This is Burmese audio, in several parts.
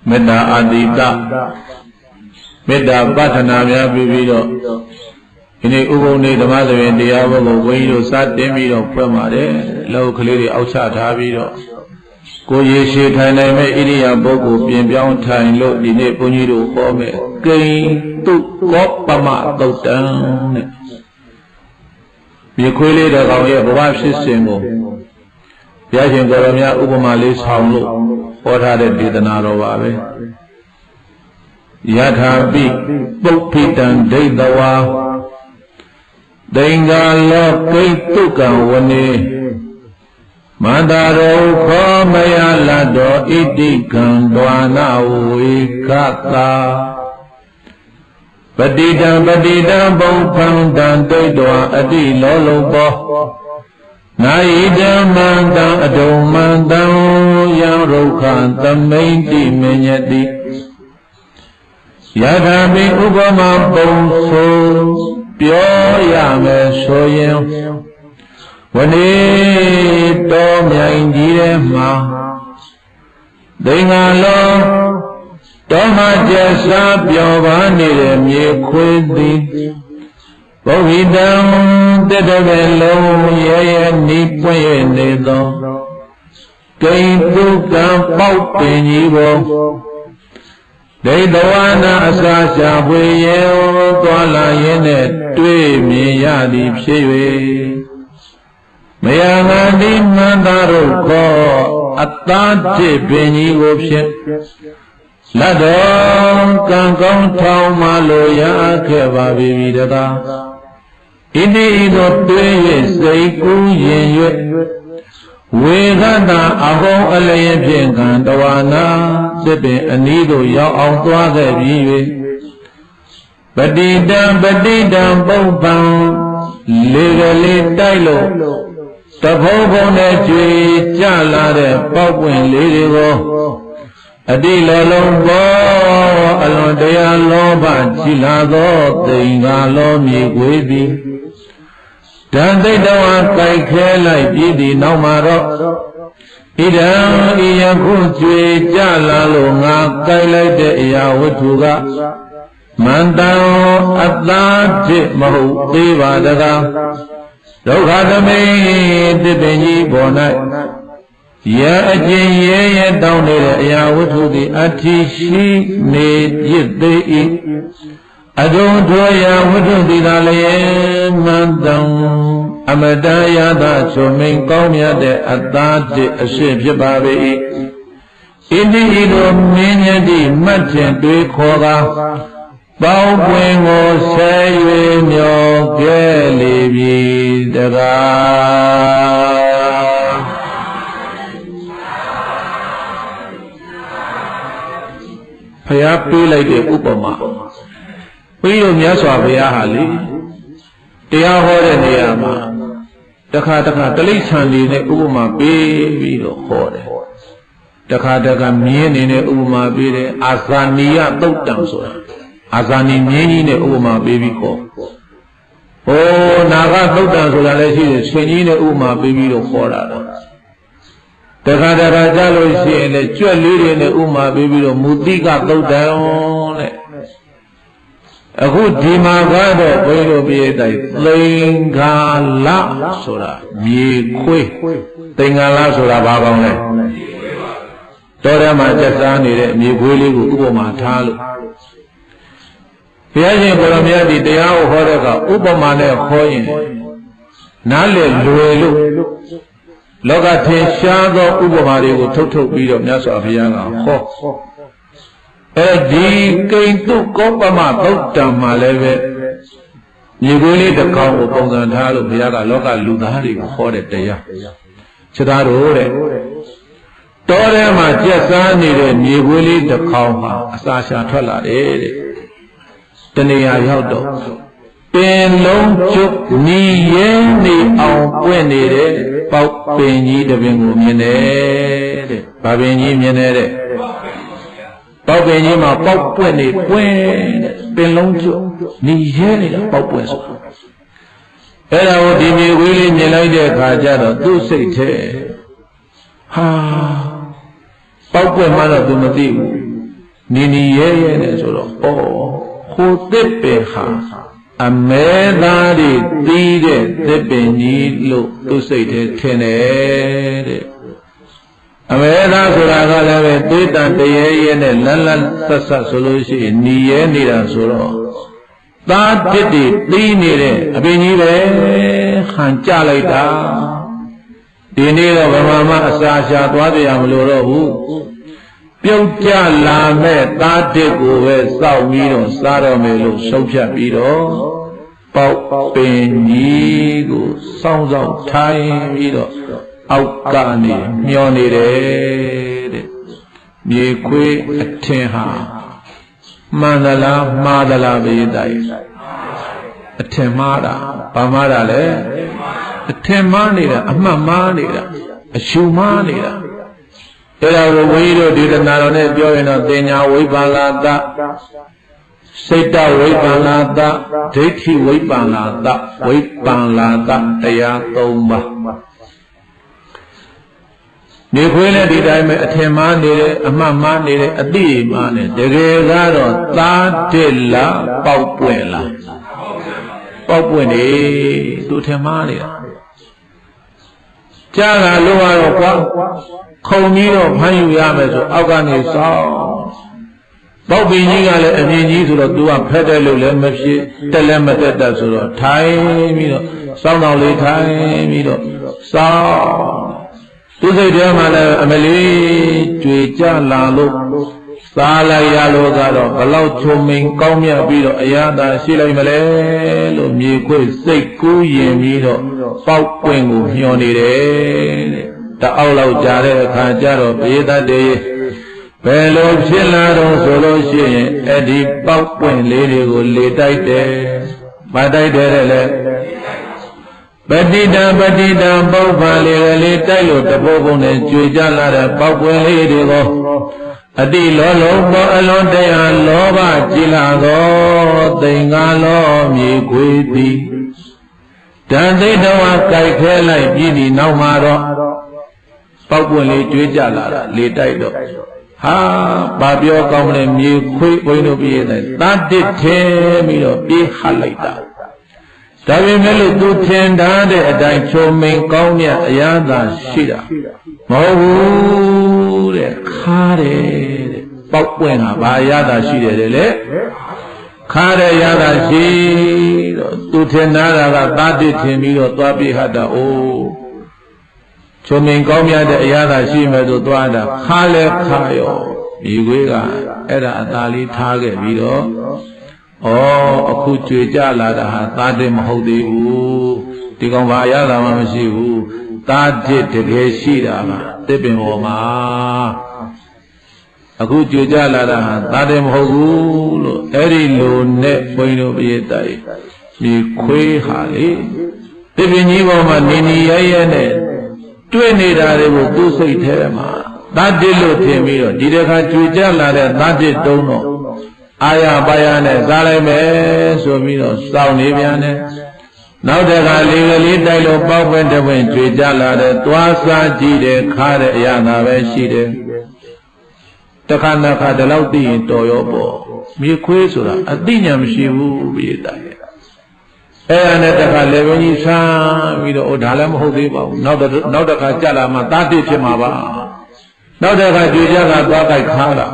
မေတ္တာအာတိတမေတ္တာပတ္ထနာများပြီးတော့ဒီနေ့ဥပုံနေ့ဓမ္မသဘင်တရားဘောကိုဘုန်းကြီးတို့စတင်ပြီးတော့ဖွင့်ပါတယ်လောကလေးတွေအောက်ချထားပြီးတော့ကိုရေရှည်ထိုင်နိုင်မဲ့ဣရိယာပုဂ္ဂိုလ်ပြင်ပြောင်းထိုင်လို့ဒီနေ့ဘုန်းကြီးတို့ဟောမယ်ကိဉ္တုကောပမသုတ်တံတဲ့မြေခွေးလေးတစ်ကောင်ရဲ့ဘဝဖြစ်စဉ်ကိုဘုရားရှင်ကိုယ်တော်များဥပမာလေးဆောင်လို့ဟောထားတဲ့ဒေသနာတော်ပါပဲယထာပိပုပ္ပိတံဒိဋ္ဌဝါသင်္ကာလောကိတုကံဝနေမန္တရောခောမယလတ္တောဣတိကံဒွာနာဝေကတာပတိတံဘုံဖံတံဒိဋ္ဌဝါအတိလောလုပောနာယိတမန္တံအဒုံမန္တံယံရုက္ခသမိန်တိမညတိယထာပိဥပမာပုံဆိုပြောရမယ်ဆိုရင်ဝနေတော်မြိုင်ကြီးထဲမှာသင်္ဃာလုံးတော်မှကျက်စားပြောပါနေတဲ့မြေခွေးသည်ဘုဟိတံတက်တဲ့လုံးရဲရဲနီးပွင့်ရနေသောကိဉ္တုကံပေါက်ပင်ကြီးကိုဒိဋ္ဌဝါနာအစာရှာဖွေရဲသွားလာရင်းနဲ့တွေ့မြင်ရသည်ဖြစ်၍မယငါတိမန္တရုခောအသားဖြစ်ပင်ကြီးကိုဖြင့်လက်တော်ကံကောင်းထောင်းမှလိုရခဲ့ပါပြီတကားဣတိဤသို့တွေ့၍စိတ်ကူးရင်၍ဝေခတာအဟောအလျင်ဖြင့်ကံတဝါနာစစ်ပင်အနီးသို့ရောက်အောင်သွားခဲ့ပြီး၍ပတိတံပုပ္ပံလေကလေးတိုက်လို့တဖုံဖုံနဲ့ကြွေကြလာတဲ့ပေါက်ပွင့်လေးတွေကိုအတိလောလုံးဘောအလွန်တရားလောဘကြည်လာသောသင်္ဃာလောမြေခွေးသည်ဓာတိတဝါကြိုက်ခဲလိုက်ပြည်သည်နောက်မှာတော့ဣဒံဤယခုကြွေကြလာလို့ငါကြိုက်လိုက်တဲ့အရာဝတ္ထုကမန္တံအသားဖြစ်မဟုတ်သေးပါတကားဒုက္ခသမိန်တစ်ပင်ကြီးပေါ်၌ရအကျဉ်ရဲရဲတောင်းနေတဲ့အရာဝတ္ထုသည်အထီရှိနေရစ်သေး၏အဒုံထိုရာဝတ္ထုသည်သာလျင်မန္တံအမတယသချုံမိန်ကောင်းမြတ်တဲ့အသားတစ်အရှိဖြစ်ပါပေ၏ဣတိဤသို့မင်းညတိမှတ်ထင်တွေးခေါ်ကားပေါင်းပွင့်ကိုဆဲ၍မျောခဲ့လေပြီတကားဖျားပေးလိုက်တဲ့ဥပမာပြီးတော့မြတ်စွာဘုရားဟာလေတရားဟောတဲ့နေရာမှာတခါတလိษံနေနဲ့ဥပမာပေးပြီးတော့ဟောတယ်တခါမြင်းနေနဲ့ဥပမာပေးတယ်အာဇာနိယသုတ်တံဆိုတာအာဇာနိမြင်းကြီးနဲ့ဥပမာပေးပြီးခေါ်ဟိုနာဂသုတ်တံဆိုတာလည်းရှိတယ်ဆွေကြီးနဲ့ဥပမာပေးပြီးတော့ခေါ်တာတခါကြလို့ရှိရင်လည်းကြွက်လေးတွေနဲ့ဥပမာပေးပြီးတော့မူတိကသုတ်တံတဲ့အခုဒီမှာကတော့ဘုန်းကြီးတို့ပြည့်တိုင်းသင်္ဃာလဆိုတာမြေခွေးသင်္ဃာလဆိုတာဘာကောင်းလဲတော်ထဲမှာကျက်စားနေတဲ့မြေခွေးလေးကိုဥပမာထားလို့ဘုရားရှင်ကိုယ်တော်မြတ်ဒီတရားကိုဟောတဲ့အခါဥပမာနဲ့ဟောရင်နားလည်လွယ်လို့လောကထင်ရှားသောဥပမာတွေကိုထုတ်ပြီးတော့မြတ်စွာဘုရားကဟောဒီကိဉ္တုကောပမသုတ်တံမှာလည်းပဲမြေခွေးလေးတစ်ကောင်ကိုပုံစံထားလို့ဘုရားကလောကလူသားတွေကိုဟောတဲ့တရားခြေသားတို့တဲ့တောထဲမှာကျက်စားနေတဲ့မြေခွေးလေးတစ်ကောင်မှာအစာရှာထွက်လာတယ်တဲ့တနေရာရောက်တော့ပင်လုံးကျွတ်နီရဲနေအောင်ပွင့်နေတဲ့ပေါက်ပင်ကြီးတစ်ပင်ကိုမြင်တယ်တဲ့ဘာပင်ကြီးမြင်တဲ့ပေါက်ပင်ကြီးမှာပေါက်ပွင့်နေပွင့်တဲ့ပင်လုံးကျွတ်နီရဲနေတာပေါက်ပွင့်ဆိုအဲ့ဒါကိုဒီမြေခွေးလေးမြင်လိုက်တဲ့အခါကျတော့သူ့စိတ်ထဲဟာပေါက်ပွင့်မှတော့သူမသိဘူး နီနီရဲရဲနဲ့ဆိုတော့ဩဟိုသစ်ပင်ဟာအမဲသားတွေတီးတဲ့သစ်ပင်ကြီးလို့သူစိတ်ထဲထင်တယ်တဲ့အမဲသားဆိုတာကလည်းပဲတေးတန်တရဲရဲနဲ့လတ်လတ်ဆက်ဆက်ဆိုလို့ရှိရင်နီရဲနေတာဆိုတော့သားတစ်တွေတီးနေတဲ့အပင်ကြီးပဲခံကြလိုက်တာဒီနေ့တော့ဗမာမအစာရှာသွားပြရမလို့တော့ဘူးပြုတ်ကြလာမဲ့သားတစ်ကိုပဲစောက်ပြီးတော့စားတော့မယ်လို့ဆုံးဖြတ်ပြီးတော့ပေါက်ပင်ကြီးကိုစောင်းစောင်းထိုင်ပြီးတော့အောက်ကနေမျောနေတယ်တဲ့မြေခွေးအထင်ဟာမှန်သလားမှားသလားပဲတိုင်အထင်မှားတာဘာမှားတာလဲအထင်မှားနေတာအမှတ်မှားနေတာအရှုမှားနေတာအဲ့ဒါကိုဘုန်းကြီးတို့ဒေသနာတော်နဲ့ပြောရင်တော့တင်ညာဝိပန္နာတစိတ်တဝိပန္နာတဒိဋ္ဌိဝိပန္နာတဝိပန္နာတတရား၃ပါးနေခွေးနဲ့ဒီတိုင်းပဲအထင်မှားနေတယ်အမှတ်မှားနေတယ်အတိမှားနေတကယ်ကတော့သားတစ်လားပေါက်ပွင့်လားပေါက်ပွင့်နေသူထင်မှားနေတာကြားကလို့ရတော့ကွာခုံပြီးတော့ဖမ်းယူရမယ်ဆိုအောက်ကနေစောင်းပေါက်ပင်ကြီးကလည်းအမြင်ကြီးဆိုတော့ तू ကဖက်တယ်လို့လည်းမဖြစ်တက်လည်းမတက်တတ်ဆိုတော့ထိုင်ပြီးတော့စောင်းတော်လေးထိုင်ပြီးတော့စောင်းသူစိတ်ထဲမှာလည်းအမလေးကြွေကြလာလို့စားလိုက်ရလို့ကတော့ဘလောက်ချုံမိန်ကောင်းမြတ်ပြီးတော့အရာသာရှိလိုက်မလဲလို့မြေခွေးစိတ်ကူးရင်ပြီးတော့ပေါက်ပွင့်ကိုမျှော်နေတယ်တဲ့တအောက်လောက်ကြာတဲ့အခါကျတော့ဘေးတတ်တယ်ဘယ်လိုဖြစ်လာတော့ဆိုလို့ရှိရင်အဲ့ဒီပေါက်ပွင့်လေးတွေကိုလေတိုက်တယ်မတိုက်တယ်လေပတိတံပုပ္ပန်လေးတိုက်လို့တပုတ်ပုတ်နဲ့ကြွေကြလာတဲ့ပေါက်ပွင့်လေးတွေကိုအတိလောလုံးပေါ်အလွန်တရားလောဘကြည်လာသောသင်္ကာလောမြေခွေသည်တန်သိတော်ကြိုက်ခဲလိုက်ပြီးဒီနောက်မှာတော့ပေါက်ပွင့်လေးကြွေးကြလာတာလေတိုက်တော့ဟာဘာပြောကောင်းမလဲမြေခွေဘုန်းတို့ပြေးတယ်တတ်တစ်ထင်းပြီးတော့ပြေးဟလိုက်တာဒါပေမဲ့လို့သူထင်ထားတဲ့အတိုင်းချုံမိန်ကောင်းမြတ်အရာသာရှိတာမဟုတ်ဘူးတဲ့ခါတယ်တဲ့ပေါက်ပွင့်တာဘာအရာသာရှိတယ်လေခါတဲ့ရတာရှိတော့သူထင်ထားတာကသာတိထင်ပြီးတော့သွားပြဟတ်တာအိုးချုံမိန်ကောင်းမြတ်တဲ့အရာသာရှိမယ်ဆိုသွားတာခါလဲခါရောဒီခွေးကအဲ့ဒါအသာလေးထားခဲ့ပြီးတော့ဩအခုကြွေကြလာတာဟာသာတိမဟုတ်သေးဘူးဒီကောင်ဘာအရာသာမှမရှိဘူးသာတိတကယ်ရှိတာကသစ်ပင်ပေါ်မှာအခုကြွေကြလာတာဟာသာတိမဟုတ်ဘူးလို့အဲ့ဒီလိုနဲ့ဘုန်းကြီးတို့ပြည့်တိုက်ဒီခွေးဟာလေသစ်ပင်ကြီးပေါ်မှာနေနေရရနဲ့တွေ့နေတာတွေကိုသူ့စိတ်ထဲမှာသာတိလို့ထင်ပြီးတော့ဒီတစ်ခါကြွေကြလာတဲ့သာတိတုံးတော့အာရပါရနဲ့စားလိုက်မယ်ဆိုပြီးတော့စောင့်နေပြန်တယ်နောက်တခါလေးကလေးတိုက်လို့ပေါက်ပွင့်တပွင့်ကြွေကြလာတဲ့သွားစားကြည့်တယ်ခါတဲ့အရာနာပဲရှိတယ်တခါနှစ်ခါဒီလောက်သိရင်တော်ရောပေါ့မြေခွေးဆိုတာအသိဉာဏ်မရှိဘူးပြေးတယ်အဲ့ဒါနဲ့တခါလေဘုန်းကြီးဆန်းပြီးတော့ဒါလည်းမဟုတ်သေးပါဘူးနောက်တခါကြလာမှသာတိဖြစ်မှာပါနောက်တခါကြွေကြကသွားကြိုက်ခါတာ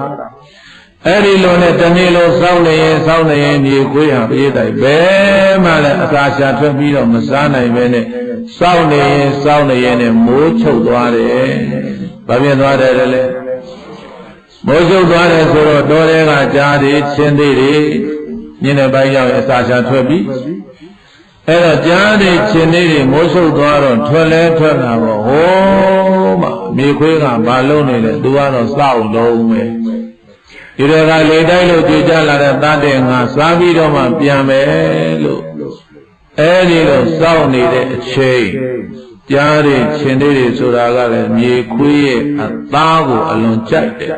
အဲ့ဒီလိုနဲ့တနေ့လုံးစောင်းနေရင်မြေခွေးဟာပြေးတိုင်းဘယ်မှလည်းအစာရှာထွက်ပြီးတော့မစားနိုင်ပဲနဲ့စောင်းနေရင်နဲ့မိုးချုပ်သွားတယ်။ဘာဖြစ်သွားတယ်လဲ။မိုးချုပ်သွားတယ်ဆိုတော့တောထဲကကြားတွေချင်းသေးတွေညနေပိုင်းရောက်အစာရှာထွက်ပြီးအဲ့တော့ကြားတွေချင်းသေးတွေမိုးချုပ်သွားတော့ထွက်လာပေါ့ဟိုးမှမြေခွေးကဘာလုံးနေလဲသူကတော့စောက်လုံးပဲဒီတော့ကလေတိုက်လို့ကြွေကြလာတဲ့သားတဲ့ငါစားပြီးတော့မှပြန်မယ်လို့အဲဒီလိုစောင့်နေတဲ့အချိန်ကြားတွေချင်းတွေဆိုတာကလည်းမြေခွေးရဲ့အသားကိုအလွန်ကြိုက်တယ်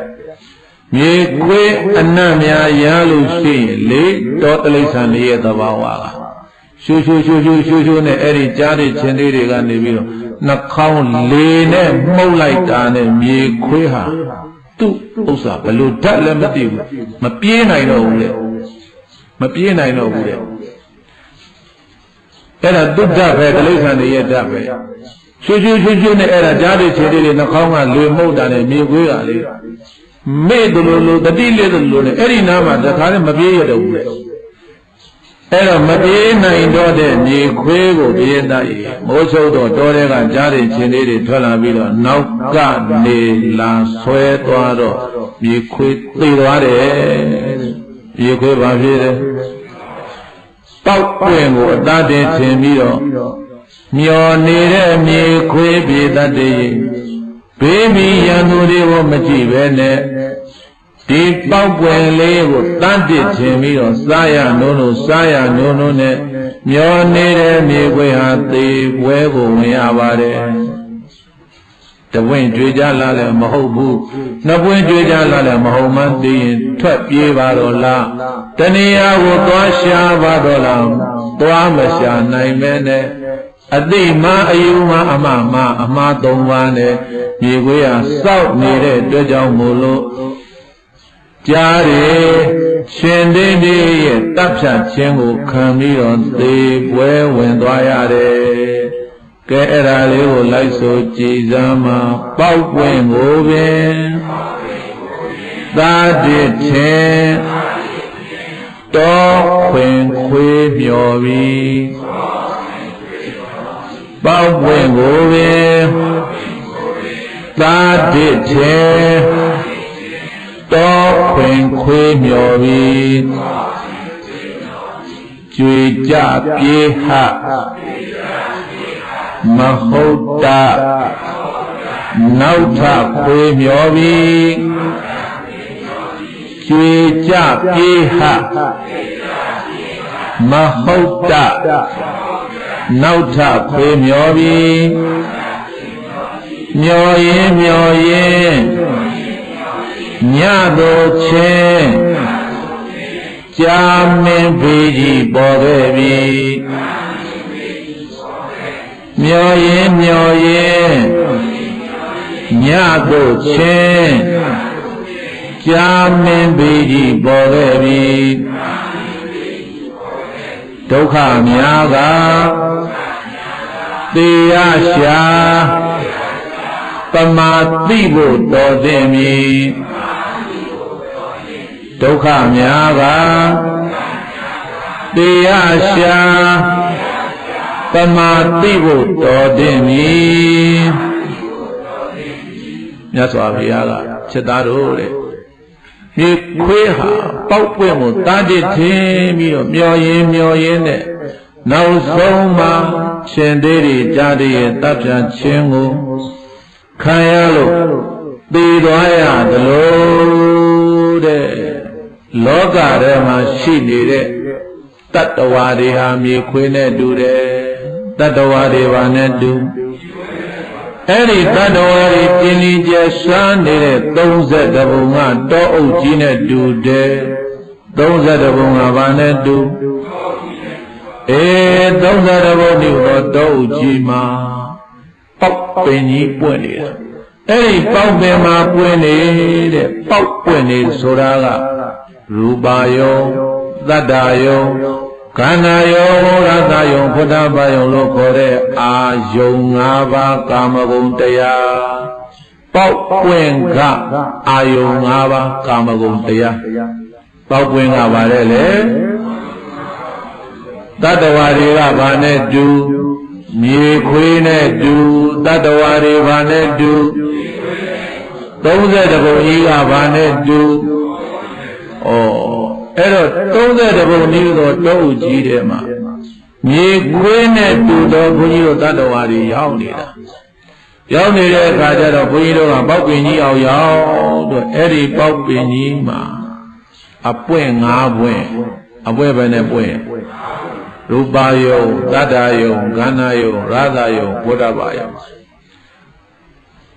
မြေခွေးအနတ်များရလို့ရှိရင်လေတောတလိษံလေးရဲ့သဘာဝကရှူရှူနဲ့အဲ့ဒီကြားတွေချင်းတွေကနေပြီးတော့နှာခေါင်းလေနဲ့မှုတ်လိုက်တာနဲ့မြေခွေးဟာသူ သူ့ဥစ္စာဘလို့ဓာတ်လည်းမသိဘူးမပြေးနိုင်တော့ဘူးလေမပြေးနိုင်တော့ဘူးလေအဲ့ဒါသူ့ဓာတ်ပဲတိရစ္ဆာန်တွေရဲ့ဓာတ်ပဲချွှနဲ့အဲ့ဒါဓာတ်တွေခြေတွေနှာခေါင်းကလွေမှုတ်တာနဲ့မြေခွေးကလေမေ့တယ်လို့တတိလေးတယ်လို့နဲ့အဲ့ဒီနားမှာတခါနဲ့မပြေးရတော့ဘူးလေအဲ့တော့မပြေးနိုင်တော့တဲ့မြေခွေးကိုပြေးသားရေမိုးချုပ်တော့တောထဲကကြားတွေခြေလေးတွေထွက်လာပြီးတော့နောက်ကနေလာဆွဲသွားတော့မြေခွေးသိသွားတယ်မြေခွေးဘာဖြစ်လဲပေါက်ပွင့်ကိုအသားတင်ထင်ပြီးတော့မျောနေတဲ့မြေခွေးပြေးတတ်တယ်ဘေးမီရန်သူတွေကိုမကြည့်ပဲနဲ့ဒီပေါက်ပွင့်လေးကိုတန်းတစ်ထင်ပြီးတော့စားရနိုးနဲ့မျောနေတဲ့မြေခွေးဟာသေပွဲကိုဝင်ရပါတယ်တဝင့်ကြွေကြလာလည်းမဟုတ်ဘူးနှစ်ပွင့်ကြွေကြလာလည်းမဟုတ်မှသိရင်ထွက်ပြေးပါတော့လားတဏှာကိုသွားရှာပါတော့လားသွားမရှာနိုင်မဲနဲ့အတိမအယူမအမအမှား၃ပါးနဲ့မြေခွေးဟာစောက်နေတဲ့အတွက်ကြောင့်မို့လို့ကြားရရှင်ဒိဋ္ဌိရဲ့တပ်ဖြတ်ခြင်းကိုခံပြီးတော့သေပွဲဝင်သွားရတယ်ကဲအဲ့ဒါလေးကိုလိုက်ဆိုကြည်စမ်းမှာပေါက်ပွင့်ကိုပင်သာတိခြင်းတောခွင်ခွေးမျော်ပြီးပေါက်ပွင့်ကိုပင်သာတိခြင်းတောခွင်ခွေးမျော်ပြီးကြွေကြပြေးဟမဟုတ်တာနောက်ထခွေးမျောပြီးကြွေကြပြေးဟမဟုတ်တာနောက်ထခွေးမျောပြီးမျောရင်ညတို့ချင်းကြာမင်းဖေးကြီးပေါ်ခဲ့ပြီမျောရင်ညတို့ချင်းကြာမင်းဖေးကြီးပေါ်ခဲ့ပြီဒုက္ခများကသေရရှာပမာတိဖို့တော်သင့်ပြီဒုက္ခများကသေရရှာပမာတိဖို့တော်သင့်ပြီမြတ်စွာဘုရားကချက်သားတို့တဲ့မြေခွေးဟာပေါက်ပွင့်ကိုတားတစ်ထင်းပြီးတော့မျောရင်နဲ့နောက်ဆုံးမှာရှင်သေးတွေကြားတဲ့တပ်ဖြတ်ခြင်းကိုခံရလို့သေသွားရသလိုတဲ့လောကထဲမှာရှိနေတဲ့တတ္တဝါတွေဟာမြေခွေးနဲ့တူတယ်တတ္တဝါတွေဘာနဲ့တူအဲ့ဒီတတ္တဝါတွေပြင်းလီကျရှားနေတဲ့30ဘုံကတောအုပ်ကြီးနဲ့တူတယ်30ဘုံကဘာနဲ့တူ30ဘုံဒီတော့တောအုပ်ကြီးမှာပေါက်ပင်ကြီးပွင့်နေတာအဲ့ဒီပေါက်ပင်မှာပွင့်နေတဲ့ပေါက်ပွင့်နေဆိုတာကရူပါယောသတ္တယောခန္ဓာယောရတယောဖုဒ္ဓဘာယောလို့ခေါ်တဲ့အာယုံ၅ပါးကာမဂုဏ်တရားပေါက်ပွင့်ကအာယုံ၅ပါးကာမဂုဏ်တရားပေါက်ပွင့်ကပါလေတတ္တဝါတွေကဘာနဲ့တူမြေခွေးနဲ့တူတတ္တဝါတွေဘာနဲ့တူ30ဘုံကြီးကဘာနဲ့တူအဲ့တော့30ဘုံကြီးတော့တောအုပ်ကြီးထဲမှာမြေခွေးနဲ့တူတော့ဘုန်းကြီးတို့တတ္တဝါတွေရောက်နေတာရောက်နေတဲ့အခါကျတော့ဘုန်းကြီးတို့ကပေါက်ပင်ကြီးအောင်ရောက်တော့အဲ့ဒီပေါက်ပင်ကြီးမှာအပွင့်5ပွင့်အပွင့်ပဲနဲ့ပွင့်ရူပါယုံသတ္တယုံခန္ဓာယုံရသယုံဘုဒ္ဓဘာယုံ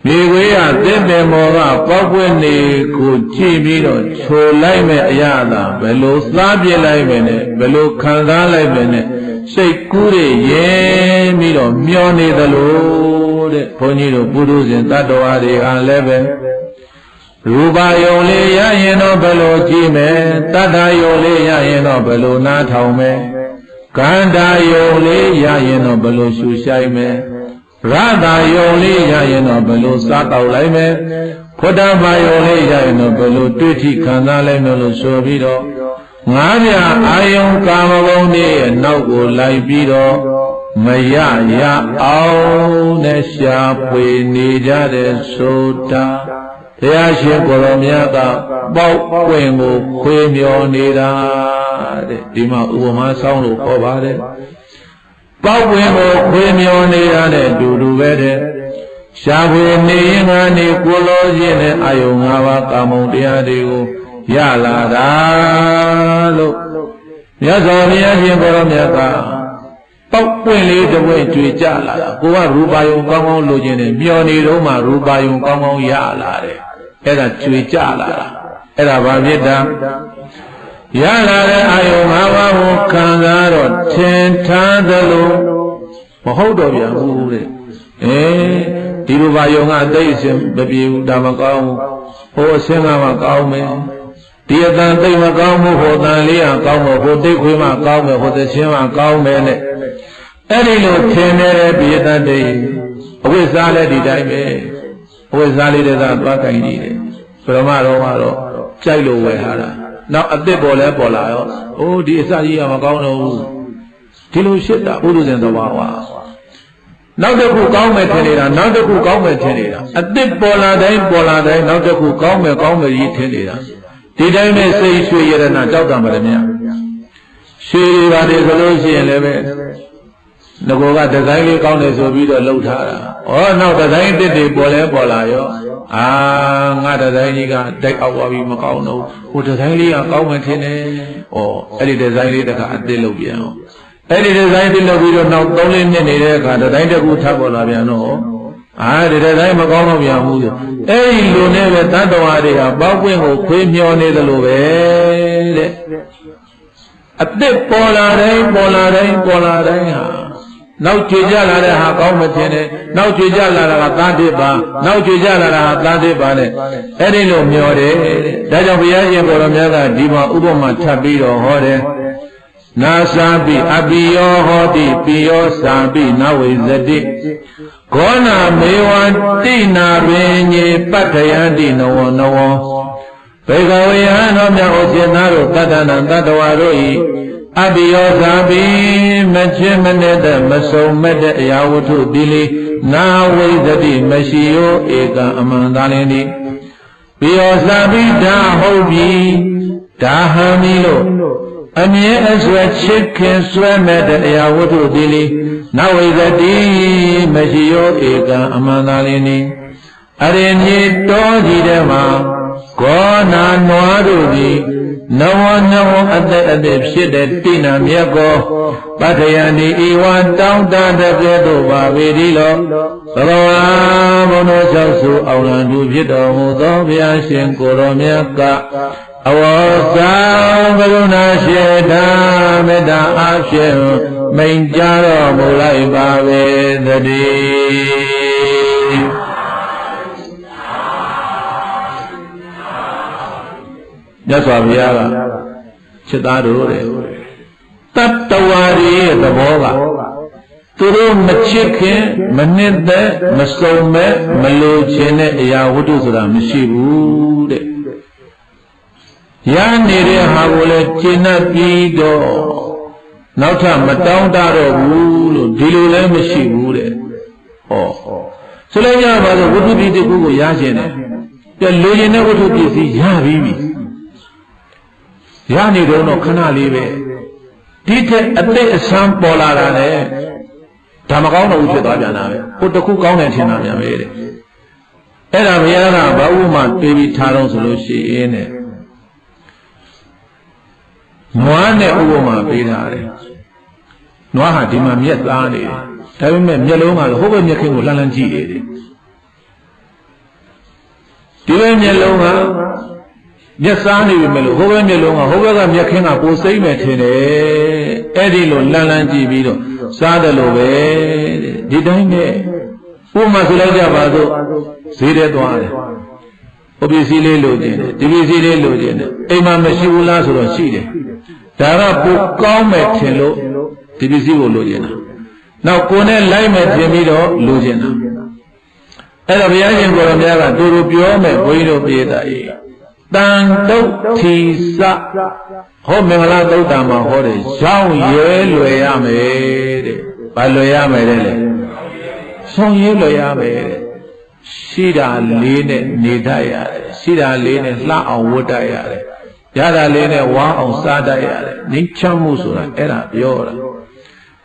မြေခွေးကသစ်ပင်ပေါ်ကပေါက်ပွင့်နေကိုကြည့်ပြီးတော့ချိုလိုက်မဲ့အရာသာဘယ်လိုစားပြစ်လိုက်မယ်နဲ့ဘယ်လိုခံစားလိုက်မယ်နဲ့စိတ်ကူးရရင်ပြီးတော့မျောနေသလိုတဲ့ဘုန်းကြီးတို့ပုထုဇဉ်တတ္တဝါတွေအားလည်းပဲရ ရူပယုံလေးရရင်တော့ဘယ်လိုကြည့်မယ်တတ္တယုံလေးရရင်တော့ဘယ်လိုနားထောင်မယ်ကန္တာယုံလေးရရင်တော့ဘယ်လိုရှုဆိုင်မယ်ရတာယုံလေးရရင်တော့ဘယ်လိုစားတောက်လိုက်မယ်ဖုဒ္ဓဘာယုံလေးရရင်တော့ဘယ်လိုတွေ့ထိခံစားလိုက်မယ်လို့ဆိုပြီးတော့ငါးပြအာယုံကာမဂုဏ်တွေရဲ့နောက်ကိုလိုက်ပြီးတော့မရရအောင်နဲ့ရှာဖွေနေကြတဲ့ဆိုတာဘုရားရှင်ကိုရောမြတ်ကပေါက်ပွင့်ကိုခွေမျောနေတာတဲ့ဒီမှာဥပမာဆောင်းလို့ခေါ်ပါတယ်ပေါက်ပွင့်ကိုခွေမျောနေတာတဲ့တူတူပဲတဲ့ရှာဖွေနေရင်ကနေကိုလိုခြင်းနဲ့အာယုံ၅ပါးကာမုံတရားတွေကိုရလာတာလို့မြတ်စွာဘုရားရှင်ကိုရောမြတ်ကပေါက်ပွင့်လေးတစ်ဝဲကြွေကြလာတာကိုကရူပါယုံကောင်းကောင်းလိုချင်တယ်မျောနေတော့မှရူပါယုံကောင်းကောင်းရလာတယ်အဲ့ဒါကြွေကြလာတာအဲ့ဒါဘာဖြစ်တာရလာတဲ့အာယုံ၅ပါးကိုခံစားတော့ထင်ထားသလိုမဟုတ်တော့ပြန်ဘူးတဲ့ဒီရူပါယုံကအသိအစဉ်မပြေဘူးဒါမကောင်းဘူးဟိုအစင်းကမှကောင်းမယ်ဒီအတန်သိမကောင်းဘူးဟိုတန်လေးကကောင်းမယ်ဟိုသိခွေးမှကောင်းမယ်ဟိုသချင်းမှကောင်းမယ်နဲ့အဲ့ဒီလိုထင်နေတဲ့ပိယတတ်တဲ့အဝိဇ္ဇာလည်းဒီတိုင်းပဲအဝိဇ္ဇာလေးတွေကသွားကြိုင်နေတယ်ပရမတော်ကတော့ကြိုက်လို့ဝယ်ထားတာနောက်အသစ်ပေါ်လဲပေါ်လာရောအိုးဒီအစကြီးကမကောင်းတော့ဘူးဒီလိုဖြစ်တာပုရုဇဉ်သဘာဝနောက်တစ်ခုကောင်းမယ်ထင်နေတာနောက်တစ်ခုကောင်းမယ်ထင်နေတာအသစ်ပေါ်လာတိုင်းနောက်တစ်ခုကောင်းမယ်ကြီးထင်နေတာဒီတိုင်းပဲစိတ်ရွှေရတနာကြောက်တာမလည်းမြတ်ရွှေတွေပါတယ်ဆိုလို့ရှိရင်လည်းပဲငကောကဒီဇိုင်းလေးကောင်းတယ်ဆိုပြီးတော့လှုပ်ထားတာဩနောက်ဒီဇိုင်းတစ်တွေပေါ်လာရောငါဒီဇိုင်းကြီးကတိုက်အောက်သွားပြီးမကောင်းတော့ဟိုဒီဇိုင်းလေးကကောင်းမှထင်တယ်ဩအဲ့ဒီဒီဇိုင်းလေးတခါအသစ်လုပ်ပြန်အောင်အဲ့ဒီဒီဇိုင်းတစ်လုပ်ပြီးတော့နောက်3-4နှစ်နေတဲ့အခါဒီဇိုင်းတစ်ခုထပ်ပေါ်လာပြန်တော့ဒီဒီဇိုင်းမကောင်းတော့ပြန်ဘူးအဲ့ဒီလိုနဲ့ပဲတတ္တဝါတွေကပေါက်ပွင့်ကိုခွေးမျောနေသလိုပဲတဲ့အသစ်ပေါ်လာတိုင်းဟာနောက်ကြွေကြလာတဲ့ဟာကောင်းမထင်နဲ့နောက်ကြွေကြလာတာကသံတစ်ပါနောက်ကြွေကြလာတာကသံတစ်ပါနဲ့အဲ့ဒီလိုမျောတယ်ဒါကြောင့်ဘုရားရှင်ကိုရောမြတ်ကဒီမှာဥပမာထပ်ပြီးတော့ဟောတယ်နာစာပိအပိယောဟောတိပိယောစာပိနဝိဇတိဂောနာမေဝတိနာပင်ညေပတ္ထယတိနဝဘေကဝေဟံတော်မြတ်ဥစ္စနာတို့တတ္တနာတတ္တဝါတို့ဤအပိယောသာပိမချစ်မနဲ့တဲ့မစုံမဲ့တဲ့အရာဝတ္ထုတိလေနာဝိသတိမရှိယောဧကံအမှန်သာလင်းသည်ပိယောသာပိဒါဟုတ်ပြီဒါဟံပြီလို့အမြဲအစွဲချစ်ခင်ဆွဲမဲ့တဲ့အရာဝတ္ထုတိလေနာဝိသတိမရှိယောဧကံအမှန်သာလင်းသည်အရိမြေတော်ကြီးထဲမှာဂောနာနွားတို့သည်နဝအသက်ဖြစ်တဲ့တိနာမြတ်ကိုပတ္ထယန္တိဤဝါတောင်းတတဲ့ကဲ့သို့ပါပေသည်လောဘဂဝါဘုံတော်၆စုအောင်လံသူဖြစ်တော်မူသောဘုရားရှင်ကိုရောမြတ်ကအဝေါစာကရုဏာရှိတာမေတ္တာအားဖြင့်မိန်ကြားတော်မူလိုက်ပါပေသတည်းမြတ်စွာဘုရားကจิตသားတို့တဲ့တတ္တဝါတွေရဲ့သဘောကသူတို့မချစ်ခင်မနှစ်သက်မစုံမဲ့မလိုချင်တဲ့အရာဝတ္ထုဆိုတာမရှိဘူးတဲ့ရနေတဲ့ဟာကိုလည်းကျင့်တတ်ပြီးတော့နောက်ထပ်မတောင်းတတော့ဘူးလို့ဒီလိုလည်းမရှိဘူးတဲ့ဟောဆိုလိုက်ကြပါဆိုဝတ္ထုပစ္စည်းကိုရခြင်းတယ်ပြလိုချင်တဲ့ဝတ္ထုပစ္စည်းရပြီးပြီရနေတော့ခဏလေးပဲဒီထက်အသက်အဆန်းပေါ်လာတာနဲ့ဒါမကောင်းတော့ဘူးဖြစ်သွားပြန်တာပဲဟိုတခုကောင်းတယ်ထင်တာပြန်ပဲတဲ့အဲ့ဒါဘုရားကဘာဥမာတွေးပြီးထားတော့ဆိုလို့ရှိရင်တဲ့နွားနဲ့ဥပမာပေးထားတယ်နွားဟာဒီမှာမျက်သားနေတယ်ဒါပေမဲ့မျက်လုံးကဟိုဘက်မျက်ခင်းကိုလှမ်းကြည့်နေတယ်ဒီဘက်မျက်လုံးကမျက်စားနေပြီမဲ့လို့ဟိုဘက်မျက်လုံးကဟိုဘက်ကမျက်ခင်းကပိုစိမ့်မယ်ထင်တယ်အဲ့ဒီလိုလှမ်းကြည့်ပြီးတော့စားတယ်လို့ပဲတဲ့ဒီတိုင်းနဲ့ဥပမာဆိုလိုက်ကြပါစို့ဈေးထဲသွားတယ် ဟိုပစ္စည်းလေးလိုချင်တယ်ဒီပစ္စည်းလေးလိုချင်တယ်အိမ်မှာမရှိဘူးလားဆိုတော့ရှိတယ်ဒါကပိုကောင်းမယ်ထင်လို့ဒီပစ္စည်းကိုလိုချင်တာနောက်ကိုယ်နဲ့လိုက်မယ်ထင်ပြီးတော့လိုချင်တာအဲ့တော့ဘုရားရှင်ကိုယ်တော်များကတူတူပြောမယ်ဘုန်းကြီးတို့ပြေးတာကြီးတန်တုတ်ထီစဟောမင်္ဂလာသုတ်တံမှာဟောတယ်ရောင်းရဲလွယ်ရမယ်တဲ့ဘာလွယ်ရမယ်တဲ့လေဆောင်ရဲလွယ်ရမယ်တဲ့ရှိတာလေးနဲ့နေတတ်ရတယ်ရှိတာလေးနဲ့လှအောင်ဝတ်တတ်ရတယ်ရတာလေးနဲ့ဝါအောင်စားတတ်ရတယ်နှိမ့်ချမှုဆိုတာအဲ့ဒါပြောတာ